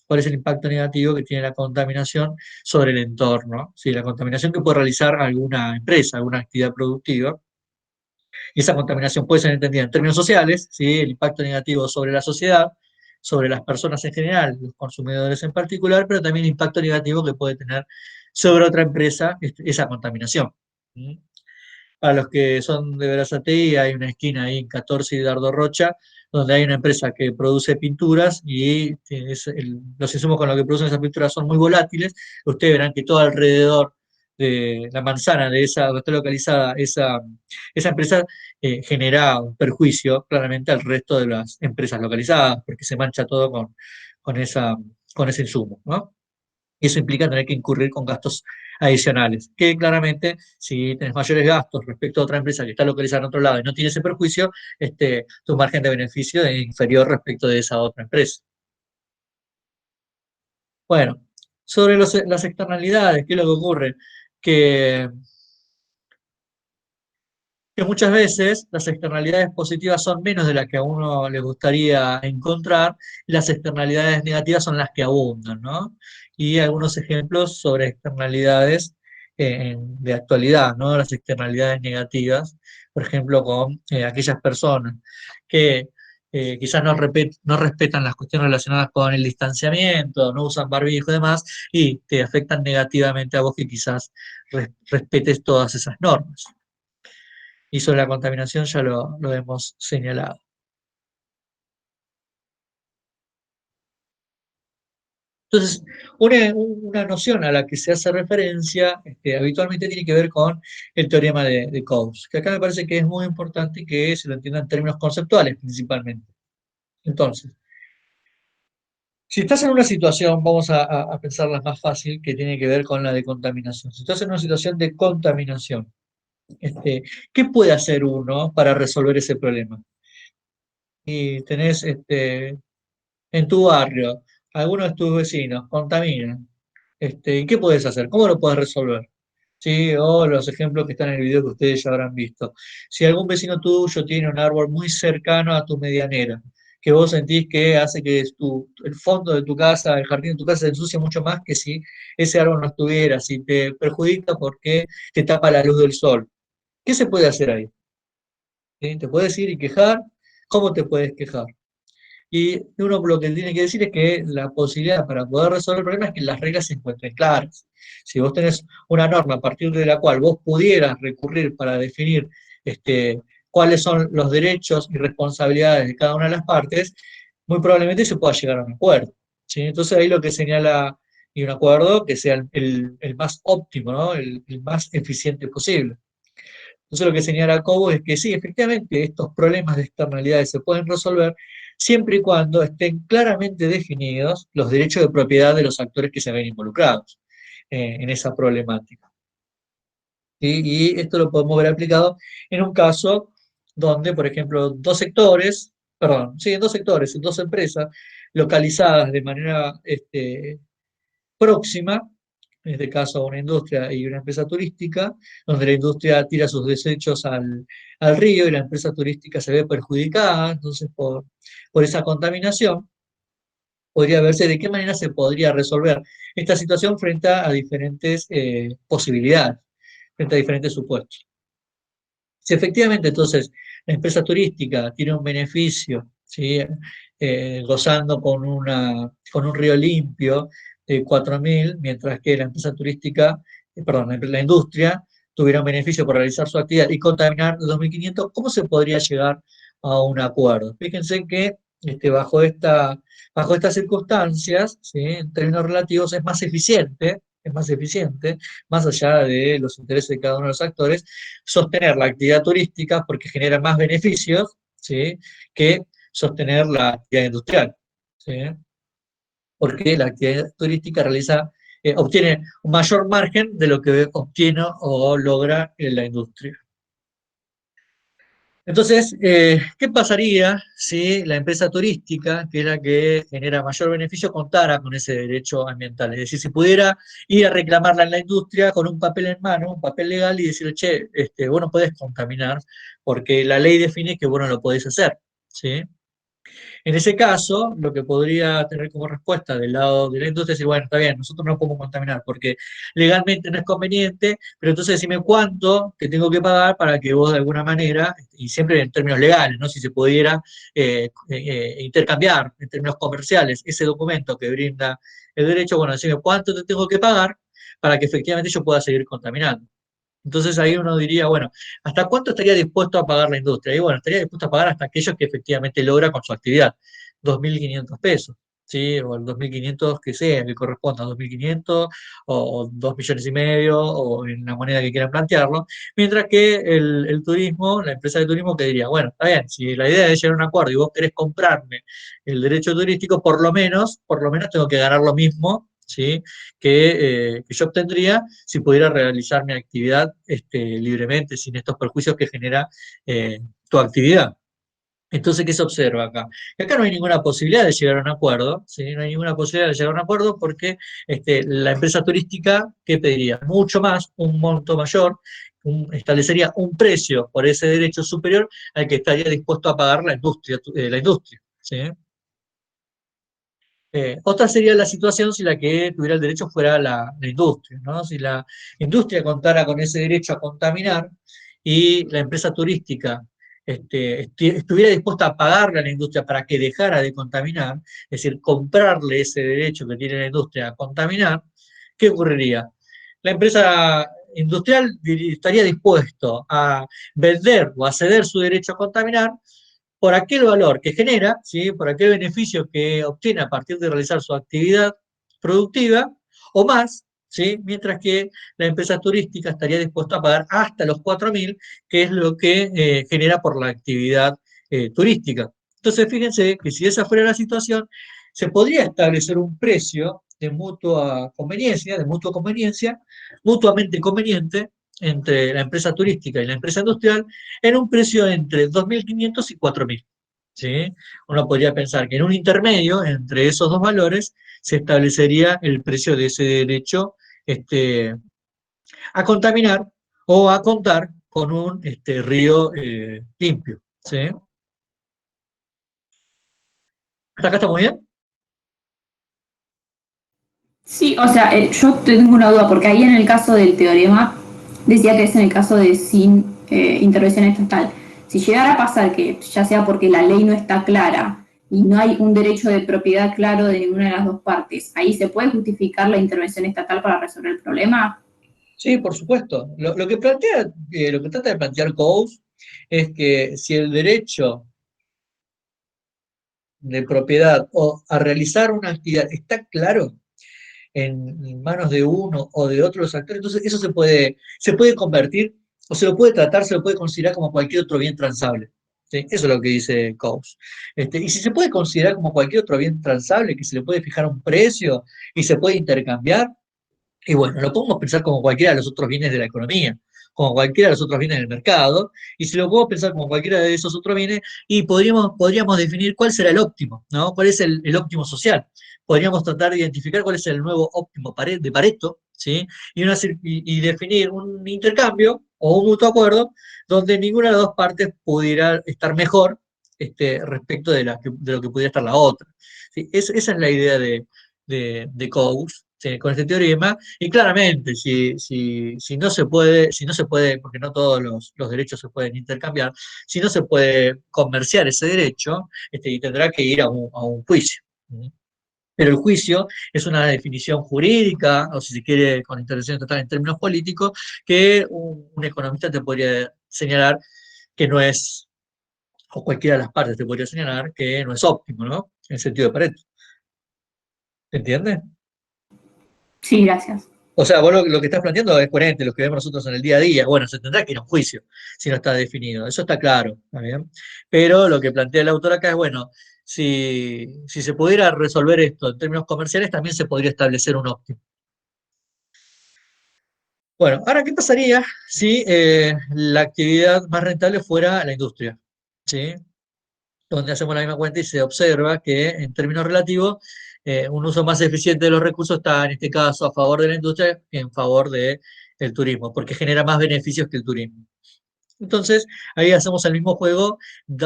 ¿Cuál es el impacto negativo que tiene la contaminación sobre el entorno? ¿Sí? La contaminación que puede realizar alguna empresa, alguna actividad productiva. Y esa contaminación puede ser entendida en términos sociales, ¿sí? El impacto negativo sobre la sociedad, sobre las personas en general, los consumidores en particular, pero también el impacto negativo que puede tener sobre otra empresa esa contaminación. ¿Sí? Para los que son de Verazategui, hay una esquina ahí en 14 y Dardo Rocha, donde hay una empresa que produce pinturas y los insumos con los que producen esas pinturas son muy volátiles. Ustedes verán que todo alrededor de la manzana de esa, donde está localizada esa empresa, genera un perjuicio claramente al resto de las empresas localizadas, porque se mancha todo con ese insumo, ¿no? Y eso implica tener que incurrir con gastos adicionales, que claramente si tienes mayores gastos respecto a otra empresa que está localizada en otro lado y no tiene ese perjuicio, tu margen de beneficio es inferior respecto de esa otra empresa. Bueno, sobre las externalidades, ¿qué es lo que ocurre? Que muchas veces las externalidades positivas son menos de las que a uno le gustaría encontrar, y las externalidades negativas son las que abundan, ¿no? Y algunos ejemplos sobre externalidades de actualidad, ¿no? Las externalidades negativas, por ejemplo, con aquellas personas que quizás no respetan las cuestiones relacionadas con el distanciamiento, no usan barbijo y demás, y te afectan negativamente a vos que quizás respetes todas esas normas. Y sobre la contaminación ya lo hemos señalado. Entonces, una noción a la que se hace referencia habitualmente tiene que ver con el teorema de Coase, que acá me parece que es muy importante que se lo entienda en términos conceptuales principalmente. Entonces, si estás en una situación, vamos a pensarla más fácil, que tiene que ver con la de contaminación. Si estás en una situación de contaminación, ¿qué puede hacer uno para resolver ese problema? Y tenés en tu barrio, algunos de tus vecinos contaminan, ¿y qué puedes hacer? ¿Cómo lo puedes resolver? ¿Sí? O los ejemplos que están en el video que ustedes ya habrán visto. Si algún vecino tuyo tiene un árbol muy cercano a tu medianera, que vos sentís que hace que el fondo de tu casa, el jardín de tu casa se ensucie mucho más que si ese árbol no estuviera, si te perjudica porque te tapa la luz del sol. ¿Qué se puede hacer ahí? ¿Sí? ¿Te puedes ir y quejar? ¿Cómo te puedes quejar? Y uno lo que tiene que decir es que la posibilidad para poder resolver el problema es que las reglas se encuentren claras. Si vos tenés una norma a partir de la cual vos pudieras recurrir para definir cuáles son los derechos y responsabilidades de cada una de las partes, muy probablemente se pueda llegar a un acuerdo. ¿Sí? Entonces ahí lo que señala, y un acuerdo que sea el más óptimo, ¿no? El más eficiente posible. Entonces lo que señala Cobo es que sí, efectivamente, estos problemas de externalidades se pueden resolver siempre y cuando estén claramente definidos los derechos de propiedad de los actores que se ven involucrados. en esa problemática. ¿Sí? Y esto lo podemos ver aplicado en un caso donde, por ejemplo, dos sectores, dos empresas localizadas de manera próxima, en este caso una industria y una empresa turística, donde la industria tira sus desechos al río y la empresa turística se ve perjudicada, entonces por esa contaminación, podría verse de qué manera se podría resolver esta situación frente a diferentes posibilidades, frente a diferentes supuestos. Si efectivamente entonces la empresa turística tiene un beneficio, ¿sí? Gozando con un río limpio de 4.000, mientras que la empresa turística, perdón, la industria tuviera un beneficio por realizar su actividad y contaminar 2.500, ¿cómo se podría llegar a un acuerdo? Fíjense que bajo estas circunstancias, ¿sí? En términos relativos, es más eficiente, más allá de los intereses de cada uno de los actores, sostener la actividad turística porque genera más beneficios, ¿sí? Que sostener la actividad industrial, ¿sí? Porque la actividad turística obtiene un mayor margen de lo que obtiene o logra en la industria. Entonces, ¿qué pasaría si la empresa turística, que es la que genera mayor beneficio, contara con ese derecho ambiental? Es decir, si pudiera ir a reclamarla en la industria con un papel en mano, un papel legal, y decirle, che, vos no podés contaminar, porque la ley define que vos no lo podés hacer, ¿sí? En ese caso, lo que podría tener como respuesta del lado de la industria es decir, bueno, está bien, nosotros no podemos contaminar porque legalmente no es conveniente, pero entonces decime cuánto que tengo que pagar para que vos de alguna manera, y siempre en términos legales, ¿no? Si se pudiera intercambiar en términos comerciales ese documento que brinda el derecho, bueno, decime cuánto te tengo que pagar para que efectivamente yo pueda seguir contaminando. Entonces ahí uno diría, bueno, ¿hasta cuánto estaría dispuesto a pagar la industria? Y bueno, estaría dispuesto a pagar hasta aquellos que efectivamente logra con su actividad, 2.500 pesos, ¿sí? O el 2.500 que sea, que corresponda a 2.500 o 2,5 millones, o en la moneda que quieran plantearlo, mientras que el turismo, la empresa de turismo que diría, bueno, está bien, si la idea es llegar a un acuerdo y vos querés comprarme el derecho turístico, por lo menos tengo que ganar lo mismo, ¿sí? Que yo obtendría si pudiera realizar mi actividad libremente, sin estos perjuicios que genera tu actividad. Entonces, ¿qué se observa acá? Que acá no hay ninguna posibilidad de llegar a un acuerdo, ¿sí? No hay ninguna posibilidad de llegar a un acuerdo porque la empresa turística, ¿qué pediría? Mucho más, un monto mayor, establecería un precio por ese derecho superior al que estaría dispuesto a pagar la industria, ¿sí? Otra sería la situación si la que tuviera el derecho fuera la industria, ¿no? Si la industria contara con ese derecho a contaminar y la empresa turística estuviera dispuesta a pagarle a la industria para que dejara de contaminar, es decir, comprarle ese derecho que tiene la industria a contaminar, ¿qué ocurriría? La empresa industrial estaría dispuesto a vender o a ceder su derecho a contaminar por aquel valor que genera, ¿sí? Por aquel beneficio que obtiene a partir de realizar su actividad productiva, o más, ¿sí? Mientras que la empresa turística estaría dispuesta a pagar hasta los 4.000, que es lo que genera por la actividad turística. Entonces, fíjense que si esa fuera la situación, se podría establecer un precio de mutua conveniencia, mutuamente conveniente, entre la empresa turística y la empresa industrial, en un precio entre 2.500 y 4.000. ¿Sí? Uno podría pensar que en un intermedio entre esos dos valores se establecería el precio de ese derecho a contaminar o a contar con un río limpio. ¿Sí? ¿Hasta acá estamos bien? Sí, o sea, yo tengo una duda, porque ahí en el caso del teorema decía que es en el caso de sin intervención estatal. Si llegara a pasar que, ya sea porque la ley no está clara y no hay un derecho de propiedad claro de ninguna de las dos partes, ¿ahí se puede justificar la intervención estatal para resolver el problema? Sí, por supuesto. Lo que lo que trata de plantear Coase es que si el derecho de propiedad o a realizar una actividad está claro en manos de uno o de otros actores, entonces eso se puede convertir o se lo puede tratar, se lo puede considerar como cualquier otro bien transable. ¿Sí? Eso es lo que dice Coase. Y si se puede considerar como cualquier otro bien transable, que se le puede fijar un precio y se puede intercambiar, Y bueno, lo podemos pensar como cualquiera de los otros bienes de la economía, como cualquiera de los otros bienes del mercado, y si lo podemos pensar como cualquiera de esos otros bienes, y podríamos definir cuál será el óptimo, ¿no? ¿Cuál es el óptimo social? Podríamos tratar de identificar cuál es el nuevo óptimo de Pareto, ¿sí? Y definir un intercambio o un mutuo acuerdo donde ninguna de las dos partes pudiera estar mejor respecto de lo que pudiera estar la otra. ¿Sí? Esa es la idea de Coase, ¿sí? Con este teorema, y claramente, si no se puede, porque no todos los derechos se pueden intercambiar, si no se puede comerciar ese derecho, y tendrá que ir a un juicio. ¿Sí? Pero el juicio es una definición jurídica, o si se quiere, con intervención total en términos políticos, que un economista te podría señalar que no es, o cualquiera de las partes te podría señalar que no es óptimo, ¿no? En el sentido de Pareto. ¿Entiendes? Sí, gracias. O sea, vos lo que estás planteando es coherente, lo que vemos nosotros en el día a día. Bueno, se tendrá que ir a un juicio si no está definido. Eso está claro, ¿está bien? Pero lo que plantea el autor acá es, bueno, si se pudiera resolver esto en términos comerciales, también se podría establecer un óptimo. Bueno, ahora, ¿qué pasaría si la actividad más rentable fuera la industria? ¿Sí? Donde hacemos la misma cuenta y se observa que en términos relativos un uso más eficiente de los recursos está en este caso a favor de la industria que en favor del turismo, porque genera más beneficios que el turismo. Entonces, ahí hacemos el mismo juego,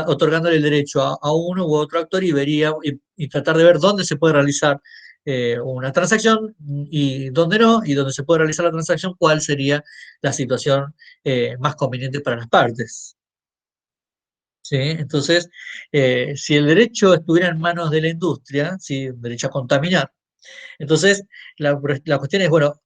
otorgándole el derecho a uno u otro actor y tratar de ver dónde se puede realizar una transacción y dónde no, y dónde se puede realizar la transacción, cuál sería la situación más conveniente para las partes. ¿Sí? Entonces, si el derecho estuviera en manos de la industria, ¿sí? El derecho a contaminar, entonces la cuestión es, bueno,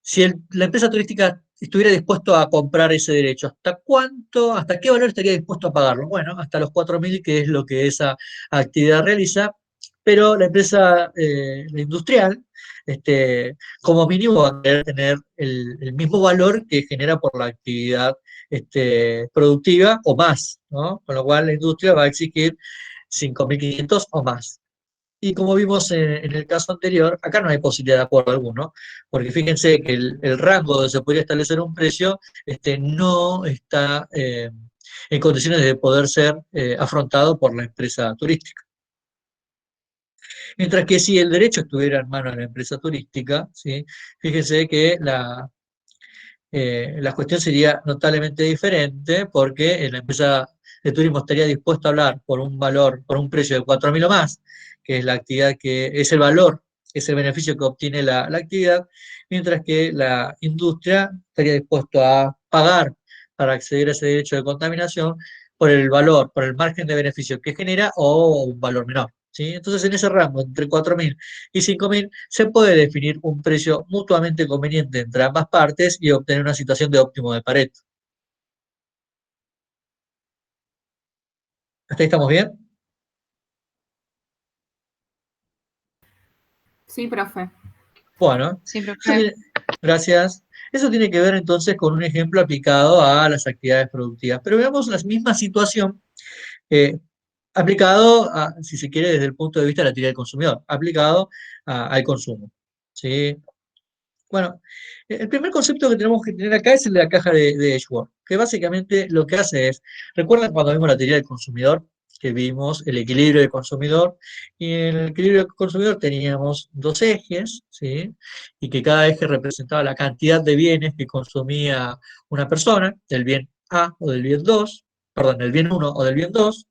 si la empresa turística estuviera dispuesto a comprar ese derecho, ¿hasta cuánto, hasta qué valor estaría dispuesto a pagarlo? Bueno, hasta los 4.000, que es lo que esa actividad realiza, pero la empresa la industrial, como mínimo, va a querer tener el mismo valor que genera por la actividad productiva o más, ¿no? Con lo cual la industria va a exigir 5.500 o más. Y como vimos en el caso anterior, acá no hay posibilidad de acuerdo alguno, porque fíjense que el rango donde se podría establecer un precio no está en condiciones de poder ser afrontado por la empresa turística. Mientras que si el derecho estuviera en manos de la empresa turística, ¿sí? Fíjense que la cuestión sería notablemente diferente porque la empresa de turismo estaría dispuesta a hablar por un valor, por un precio de 4.000 o más, que es la actividad que es el valor, es el beneficio que obtiene la actividad, mientras que la industria estaría dispuesta a pagar para acceder a ese derecho de contaminación por el valor, por el margen de beneficio que genera o un valor menor. ¿Sí? Entonces, en ese rango, entre 4.000 y 5.000, se puede definir un precio mutuamente conveniente entre ambas partes y obtener una situación de óptimo de Pareto. ¿Hasta ahí estamos bien? Sí, profe. Bueno, Sí, eso profe. gracias. Eso tiene que ver entonces con un ejemplo aplicado a las actividades productivas. Pero veamos la misma situación eh, aplicado, si se quiere, desde el punto de vista de la teoría del consumidor, aplicado al consumo. ¿Sí? Bueno, el primer concepto que tenemos que tener acá es el de la caja de Edgeworth, que básicamente lo que hace es, ¿recuerdan cuando vimos la teoría del consumidor? Que vimos el equilibrio del consumidor, y en el equilibrio del consumidor teníamos dos ejes, ¿sí? Y que cada eje representaba la cantidad de bienes que consumía una persona, del bien A o del bien 2, perdón, del bien 1 o del bien 2,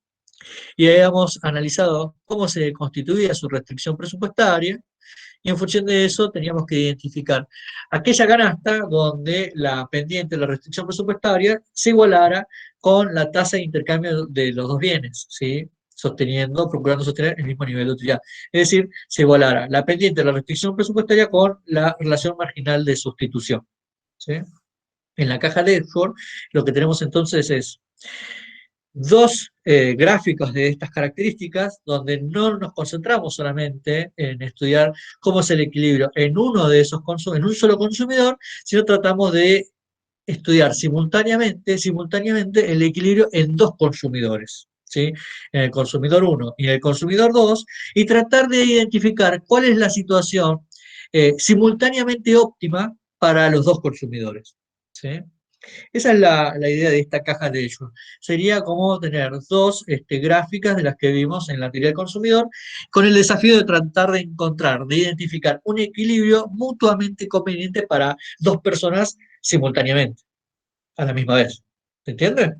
y habíamos analizado cómo se constituía su restricción presupuestaria, y en función de eso teníamos que identificar aquella canasta donde la pendiente, la restricción presupuestaria, se igualara con la tasa de intercambio de los dos bienes, ¿sí? Procurando sostener el mismo nivel de utilidad. Es decir, se igualara la pendiente de la restricción presupuestaria con la relación marginal de sustitución, ¿sí? En la caja de Edgeworth, lo que tenemos entonces es dos gráficos de estas características, donde no nos concentramos solamente en estudiar cómo es el equilibrio en uno de esos en un solo consumidor, sino tratamos de estudiar simultáneamente el equilibrio en dos consumidores, ¿sí? En el consumidor 1 y en el consumidor 2, y tratar de identificar cuál es la situación simultáneamente óptima para los dos consumidores. ¿Sí? Esa es la idea de esta caja de Edgeworth. Sería como tener dos gráficas de las que vimos en la teoría del consumidor, con el desafío de tratar de encontrar, de identificar un equilibrio mutuamente conveniente para dos personas simultáneamente, a la misma vez. ¿Se entiende?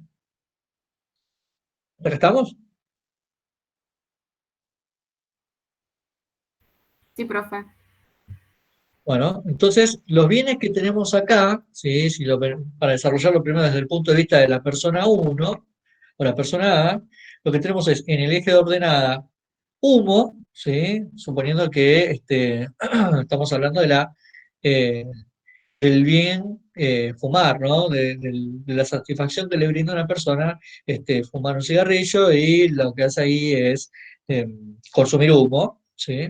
¿Acá estamos? Sí, profe. Bueno, entonces los bienes que tenemos acá, ¿sí? Para desarrollarlo primero desde el punto de vista de la persona 1 o la persona A, lo que tenemos es en el eje de ordenada humo, ¿sí? Suponiendo que estamos hablando eh, del bien fumar, ¿no? De la satisfacción que le brinda a una persona fumar un cigarrillo y lo que hace ahí es consumir humo, ¿sí?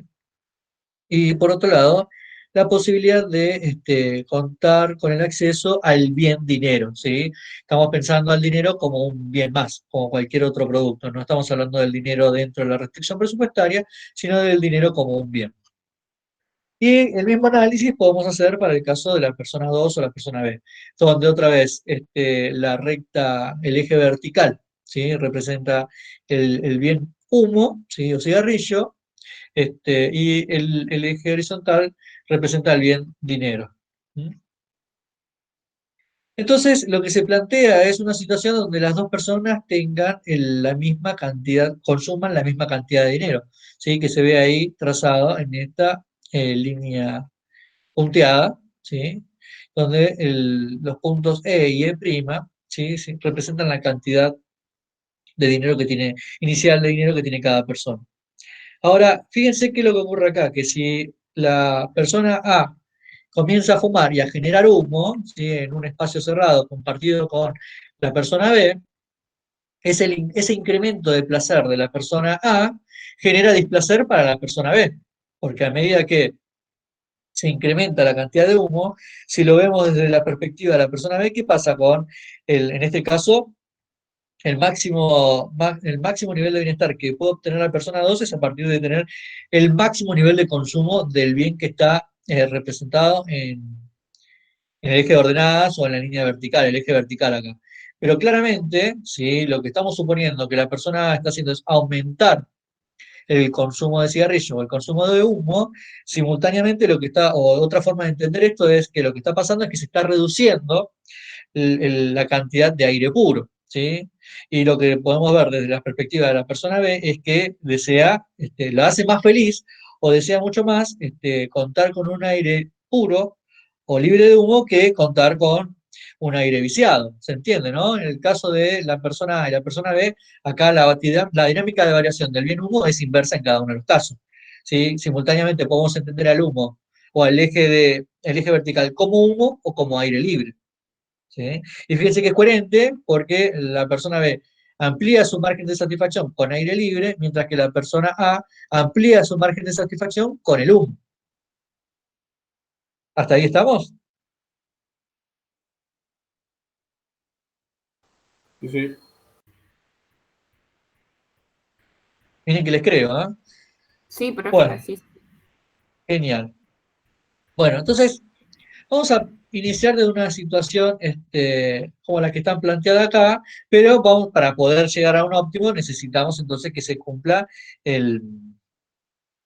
Y por otro lado, la posibilidad de contar con el acceso al bien dinero, ¿sí? Estamos pensando al dinero como un bien más, como cualquier otro producto. No estamos hablando del dinero dentro de la restricción presupuestaria, sino del dinero como un bien. Y el mismo análisis podemos hacer para el caso de la persona 2 o la persona B, donde otra vez la recta, el eje vertical, ¿sí? Representa el bien humo, ¿sí? O cigarrillo, y el eje horizontal representa el bien dinero. ¿Mm? Entonces, lo que se plantea es una situación donde las dos personas tengan la misma cantidad, consuman la misma cantidad de dinero, ¿sí? Que se ve ahí trazado en esta línea punteada, ¿sí? Donde los puntos E y E', ¿sí? Sí, representan la cantidad de dinero que tiene, inicial de dinero que tiene cada persona. Ahora, fíjense qué es lo que ocurre acá, que si la persona A comienza a fumar y a generar humo, ¿sí? En un espacio cerrado compartido con la persona B, ese incremento de placer de la persona A genera displacer para la persona B, porque a medida que se incrementa la cantidad de humo, si lo vemos desde la perspectiva de la persona B, ¿qué pasa con, en este caso, el máximo nivel de bienestar que puede obtener la persona 2 es a partir de tener el máximo nivel de consumo del bien que está representado en el eje de ordenadas o en la línea vertical, el eje vertical acá. Pero claramente, ¿sí? Lo que estamos suponiendo que la persona está haciendo es aumentar el consumo de cigarrillo o el consumo de humo, simultáneamente lo que está, o otra forma de entender esto es que lo que está pasando es que se está reduciendo la cantidad de aire puro, ¿sí? Y lo que podemos ver desde la perspectiva de la persona B es que desea, lo hace más feliz o desea mucho más contar con un aire puro o libre de humo que contar con un aire viciado, ¿se entiende, no? En el caso de la persona A y la persona B, acá la dinámica de variación del bien humo es inversa en cada uno de los casos, ¿sí? Simultáneamente podemos entender al humo o el eje vertical como humo o como aire libre. ¿Sí? Y fíjense que es coherente porque la persona B amplía su margen de satisfacción con aire libre, mientras que la persona A amplía su margen de satisfacción con el humo. ¿Hasta ahí estamos? Sí, sí. Miren que les creo, ¿eh? Sí, profe, Bueno, sí. genial. Bueno, entonces vamos a iniciar de una situación como la que están planteada acá, pero para poder llegar a un óptimo necesitamos entonces que se cumpla el,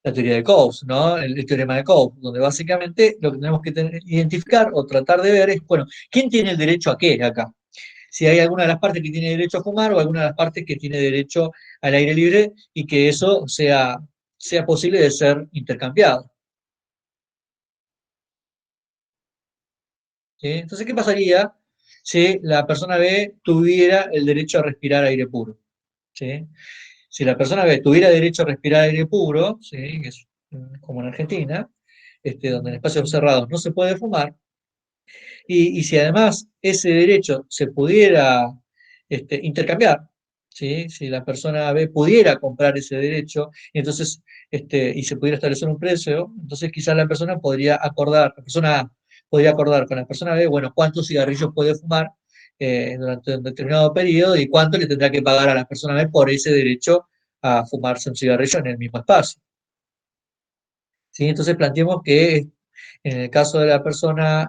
la teoría de Coase, ¿no? El teorema de Coase, donde básicamente lo que tenemos que identificar o tratar de ver es, bueno, ¿quién tiene el derecho a qué acá? Si hay alguna de las partes que tiene derecho a fumar o alguna de las partes que tiene derecho al aire libre y que eso sea posible de ser intercambiado. ¿Sí? Entonces, ¿qué pasaría si la persona B tuviera el derecho a respirar aire puro? ¿Sí? Si la persona B tuviera derecho a respirar aire puro, ¿sí? Que es como en Argentina, donde en espacios cerrados no se puede fumar, y si además ese derecho se pudiera intercambiar, ¿sí? Si la persona B pudiera comprar ese derecho, y se pudiera establecer un precio, entonces quizás la persona A podría acordar con la persona B, bueno, cuántos cigarrillos puede fumar durante un determinado periodo y cuánto le tendrá que pagar a la persona B por ese derecho a fumarse un cigarrillo en el mismo espacio. ¿Sí? Entonces planteemos que En el caso de la persona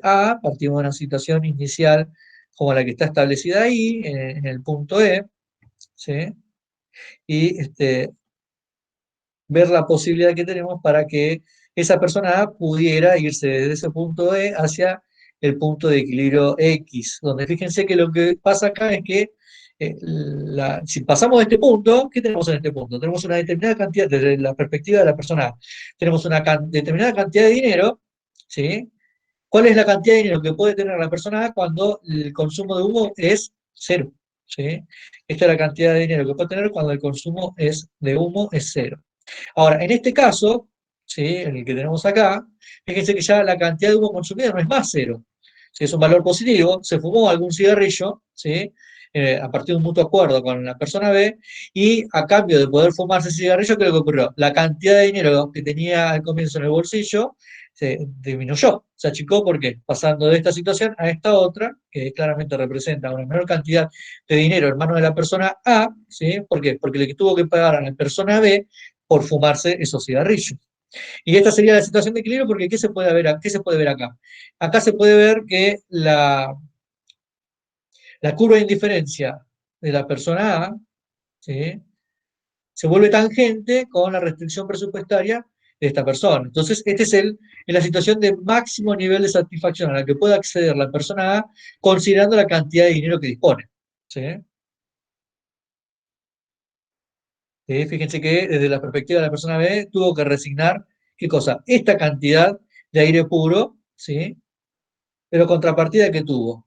A, partimos de una situación inicial como la que está establecida ahí, en el punto E, ¿sí? Y ver la posibilidad que tenemos para que esa persona A pudiera irse desde ese punto E hacia el punto de equilibrio X, donde fíjense que lo que pasa acá es que si pasamos de este punto, ¿qué tenemos en este punto? Tenemos una determinada cantidad, desde la perspectiva de la persona A, tenemos una determinada cantidad de dinero, ¿sí? ¿Cuál es la cantidad de dinero que puede tener la persona A cuando el consumo de humo es cero? ¿Sí? Esta es la cantidad de dinero que puede tener cuando el consumo de humo es cero. Ahora, en este caso, ¿sí? En el que tenemos acá, fíjense que ya la cantidad de humo consumido no es más cero. Si es un valor positivo, se fumó algún cigarrillo, ¿sí? A partir de un mutuo acuerdo con la persona B, y a cambio de poder fumarse ese cigarrillo, ¿qué es lo que ocurrió? La cantidad de dinero que tenía al comienzo en el bolsillo se disminuyó, se achicó, ¿por qué? Pasando de esta situación a esta otra, que claramente representa una menor cantidad de dinero en manos de la persona A, ¿sí? ¿Por qué? Porque le tuvo que pagar a la persona B por fumarse esos cigarrillos. Y esta sería la situación de equilibrio, porque ¿qué se puede ver, qué se puede ver acá? Acá se puede ver que la curva de indiferencia de la persona A, ¿sí? Se vuelve tangente con la restricción presupuestaria de esta persona. Entonces, este es la situación de máximo nivel de satisfacción a la que puede acceder la persona A considerando la cantidad de dinero que dispone. ¿Sí? Fíjense que desde la perspectiva de la persona B tuvo que resignar, ¿qué cosa? Esta cantidad de aire puro, ¿sí? Pero contrapartida que tuvo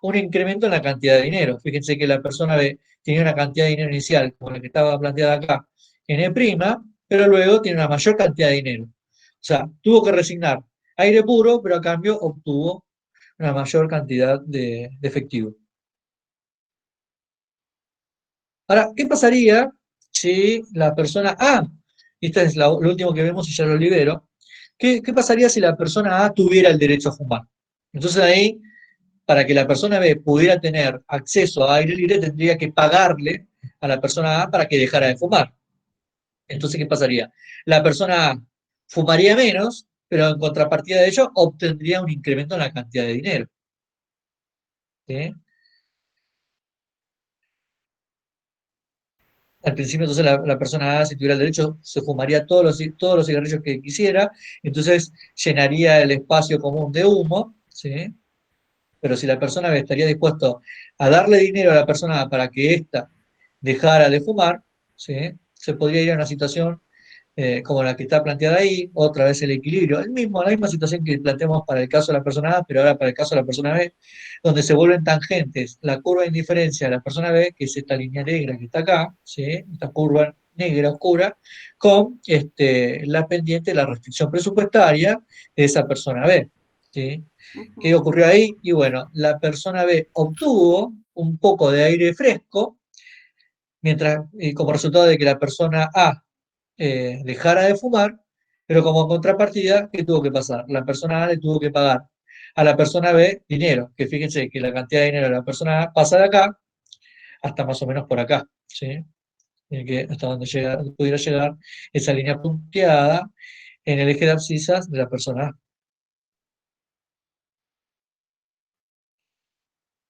un incremento en la cantidad de dinero. Fíjense que la persona B tenía una cantidad de dinero inicial, como la que estaba planteada acá, en E', pero luego tiene una mayor cantidad de dinero. O sea, tuvo que resignar aire puro, pero a cambio obtuvo una mayor cantidad de efectivo. Ahora, ¿qué pasaría si la persona A, y esto es lo último que vemos y ya lo libero, ¿qué pasaría si la persona A tuviera el derecho a fumar? Entonces ahí, para que la persona B pudiera tener acceso a aire libre, tendría que pagarle a la persona A para que dejara de fumar. Entonces, ¿qué pasaría? La persona A fumaría menos, pero en contrapartida de ello obtendría un incremento en la cantidad de dinero. ¿Sí? Al principio, entonces, la persona A, si tuviera el derecho, se fumaría todos los cigarrillos que quisiera, entonces llenaría el espacio común de humo, ¿sí? Pero si la persona B estaría dispuesto a darle dinero a la persona A para que ésta dejara de fumar, ¿sí? Se podría ir a una situación como la que está planteada ahí, otra vez el equilibrio, la misma situación que planteamos para el caso de la persona A, pero ahora para el caso de la persona B, donde se vuelven tangentes la curva de indiferencia de la persona B, que es esta línea negra que está acá, ¿sí? Esta curva negra oscura, con la pendiente de la restricción presupuestaria de esa persona B. ¿Sí? ¿Qué ocurrió ahí? Y bueno, la persona B obtuvo un poco de aire fresco, mientras, como resultado de que la persona A dejara de fumar, pero como contrapartida, ¿qué tuvo que pasar? La persona A le tuvo que pagar a la persona B dinero, que fíjense que la cantidad de dinero de la persona A pasa de acá hasta más o menos por acá, ¿sí? Que hasta donde pudiera llegar esa línea punteada en el eje de abscisas de la persona A.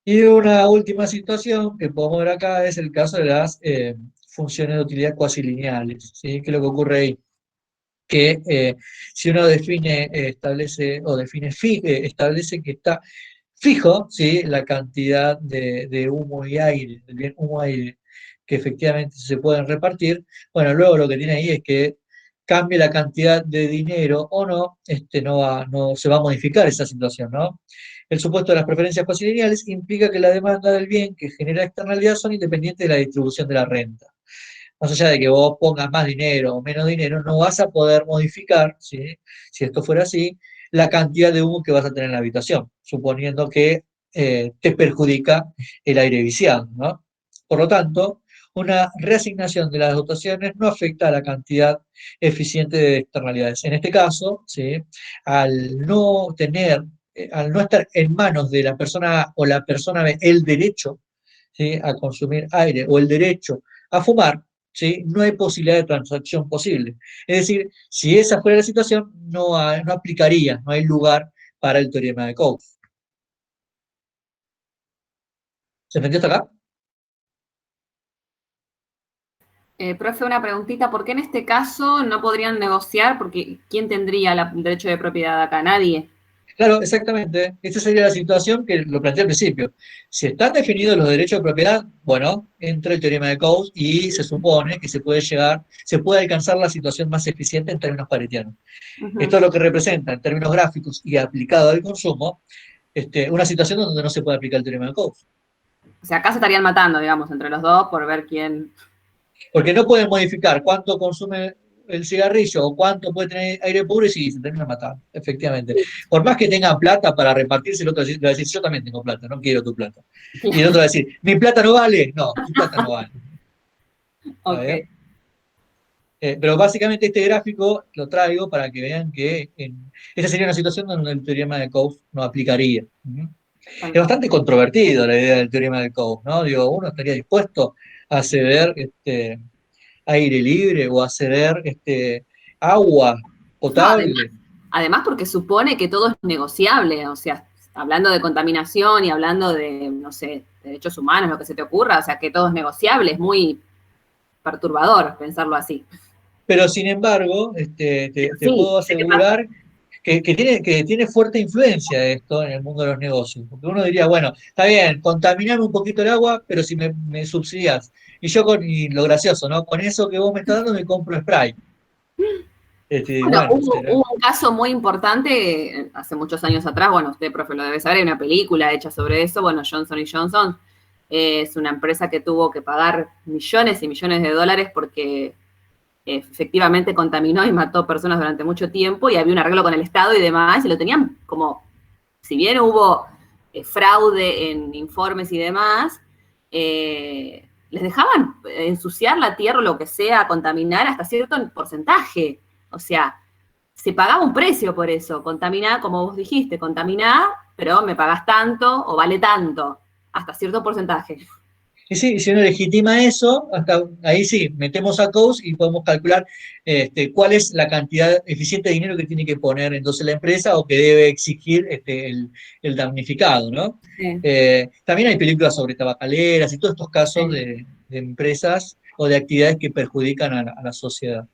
Y una última situación que podemos ver acá es el caso de las funciones de utilidad cuasi lineales, ¿sí? ¿Qué es lo que ocurre ahí? Que si uno establece que está fijo, ¿sí? La cantidad de humo y aire, del bien humo-aire, que efectivamente se pueden repartir, bueno, luego lo que tiene ahí es que cambie la cantidad de dinero o no, no se va a modificar esa situación, ¿no? El supuesto de las preferencias cuasi-lineales implica que la demanda del bien que genera externalidad son independientes de la distribución de la renta. Más allá de que vos pongas más dinero o menos dinero, no vas a poder modificar, ¿sí? Si esto fuera así, la cantidad de humo que vas a tener en la habitación, suponiendo que te perjudica el aire viciado, ¿no? Por lo tanto, una reasignación de las dotaciones no afecta a la cantidad eficiente de externalidades. En este caso, ¿sí? Al no tener, al no estar en manos de la persona A o la persona B el derecho, ¿sí? A consumir aire o el derecho a fumar, ¿sí? No hay posibilidad de transacción posible. Es decir, si esa fuera la situación, no aplicaría, no hay lugar para el teorema de Coase. ¿Se entendió hasta acá? Profe, una preguntita. ¿Por qué en este caso no podrían negociar? Porque ¿quién tendría el derecho de propiedad acá? Nadie. Claro, exactamente. Esta sería la situación que lo planteé al principio. Si están definidos los derechos de propiedad, bueno, entra el teorema de Coase y se supone que se puede alcanzar la situación más eficiente en términos paretianos. Esto es lo que representa en términos gráficos y aplicado al consumo, una situación donde no se puede aplicar el teorema de Coase. O sea, acá se estarían matando, digamos, entre los dos por ver quién... Porque no pueden modificar cuánto consume el cigarrillo o cuánto puede tener aire puro y si se termina matando, efectivamente. Por más que tengan plata para repartirse, el otro va a decir, yo también tengo plata, no quiero tu plata. Y el otro va a decir, ¿mi plata no vale? No, tu plata no vale. Ok. Pero básicamente este gráfico lo traigo para que vean que esa sería una situación donde el teorema de Coase no aplicaría. Es bastante controvertido la idea del teorema de Coase, ¿no? Digo, uno estaría dispuesto a ceder aire libre o a ceder agua potable. Además, porque supone que todo es negociable, o sea, hablando de contaminación y hablando de, no sé, derechos humanos, lo que se te ocurra, o sea, que todo es negociable, es muy perturbador pensarlo así. Pero sin embargo, te Sí, puedo sé qué pasa. asegurar que tiene fuerte influencia esto en el mundo de los negocios. Porque uno diría, bueno, está bien, contaminame un poquito el agua, pero si me subsidias. Y lo gracioso, ¿no? Con eso que vos me estás dando me compro spray. Bueno, Bueno, hubo un caso muy importante hace muchos años atrás, bueno, usted, profe, lo debe saber, hay una película hecha sobre eso, bueno, Johnson Johnson es una empresa que tuvo que pagar millones y millones de dólares porque efectivamente contaminó y mató personas durante mucho tiempo y había un arreglo con el Estado y demás, y lo tenían como, si bien hubo fraude en informes y demás, les dejaban ensuciar la tierra o lo que sea, contaminar hasta cierto porcentaje. O sea, se pagaba un precio por eso. Contaminar, como vos dijiste, contaminar, pero me pagás tanto o vale tanto, hasta cierto porcentaje. Y sí, si uno legitima eso, hasta ahí sí, metemos a Coase y podemos calcular cuál es la cantidad eficiente de dinero que tiene que poner entonces la empresa o que debe exigir el damnificado, ¿no? Sí. También hay películas sobre tabacaleras y todos estos casos Sí. de empresas o de actividades que perjudican a la sociedad.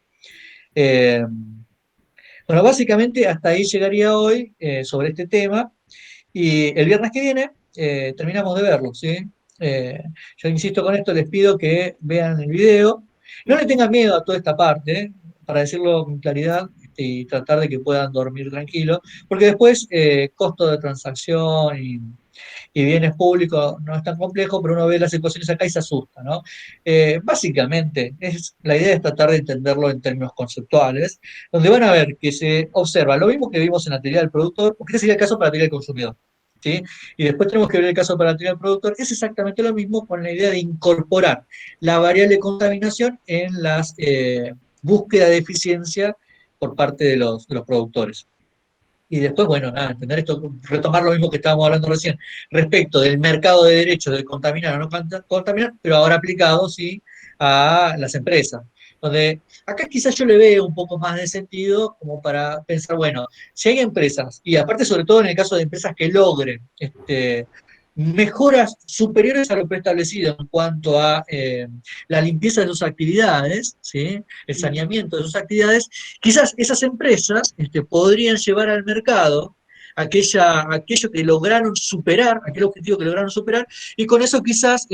Eh, bueno, básicamente hasta ahí llegaría hoy sobre este tema. Y el viernes que viene terminamos de verlo, ¿sí? Yo insisto con esto, les pido que vean el video. No le tengan miedo a toda esta parte, para decirlo con claridad y tratar de que puedan dormir tranquilos, porque después costo de transacción y bienes públicos no es tan complejo, pero uno ve las ecuaciones acá y se asusta, ¿no? Básicamente, la idea es tratar de entenderlo en términos conceptuales, donde van a ver que se observa lo mismo que vimos en la teoría del productor, porque ese sería el caso para la teoría del consumidor. ¿Sí? Y después tenemos que ver el caso para la teoría del productor, es exactamente lo mismo con la idea de incorporar la variable contaminación en las búsquedas de eficiencia por parte de los productores. Y después, bueno, nada, entender esto, retomar lo mismo que estábamos hablando recién, respecto del mercado de derechos de contaminar o no contaminar, pero ahora aplicado, sí, a las empresas. Donde acá quizás yo le veo un poco más de sentido como para pensar, bueno, si hay empresas, y aparte sobre todo en el caso de empresas que logren mejoras superiores a lo preestablecido en cuanto a la limpieza de sus actividades, ¿sí? El saneamiento de sus actividades, quizás esas empresas podrían llevar al mercado aquello que lograron superar, aquel objetivo que lograron superar, y con eso quizás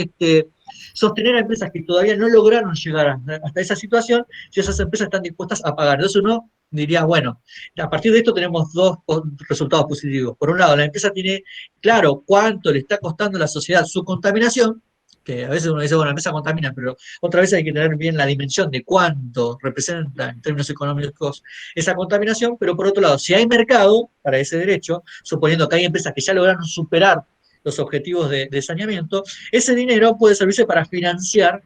sostener a empresas que todavía no lograron llegar hasta esa situación, si esas empresas están dispuestas a pagar. Entonces uno diría, bueno, a partir de esto tenemos dos resultados positivos. Por un lado, la empresa tiene claro cuánto le está costando a la sociedad su contaminación, que a veces uno dice, bueno, la empresa contamina, pero otra vez hay que tener bien la dimensión de cuánto representa en términos económicos esa contaminación, pero por otro lado, si hay mercado para ese derecho, suponiendo que hay empresas que ya lograron superar los objetivos de saneamiento, ese dinero puede servirse para financiar,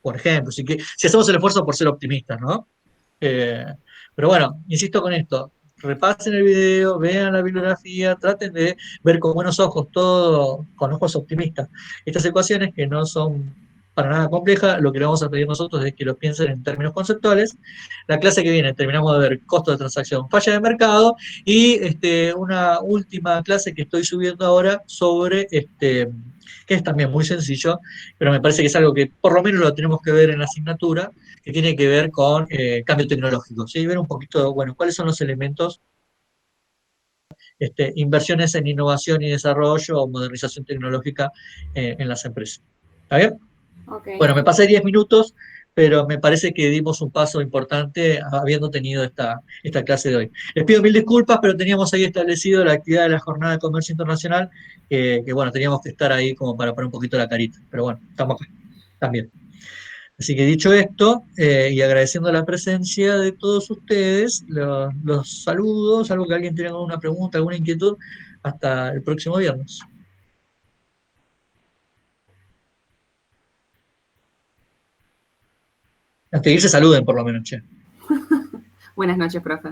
por ejemplo, si hacemos el esfuerzo por ser optimistas, ¿no? Pero bueno, insisto con esto, repasen el video, vean la bibliografía, traten de ver con buenos ojos, todo con ojos optimistas. Estas ecuaciones que no son para nada complejas, lo que le vamos a pedir nosotros es que lo piensen en términos conceptuales. La clase que viene terminamos de ver costo de transacción, falla de mercado y una última clase que estoy subiendo ahora sobre, que es también muy sencillo, pero me parece que es algo que por lo menos lo tenemos que ver en la asignatura, que tiene que ver con cambio tecnológico, ¿sí? Ver un poquito, bueno, cuáles son los elementos, inversiones en innovación y desarrollo o modernización tecnológica en las empresas. ¿Está bien? Ok. Bueno, me pasé 10 minutos, pero me parece que dimos un paso importante habiendo tenido esta clase de hoy. Les pido mil disculpas, pero teníamos ahí establecido la actividad de la Jornada de Comercio Internacional, que bueno, teníamos que estar ahí como para poner un poquito la carita, pero bueno, estamos acá también. Así que dicho esto, y agradeciendo la presencia de todos ustedes, los saludos, algo que alguien tenga alguna pregunta, alguna inquietud, hasta el próximo viernes. Hasta que se saluden por lo menos, che. Buenas noches, profe.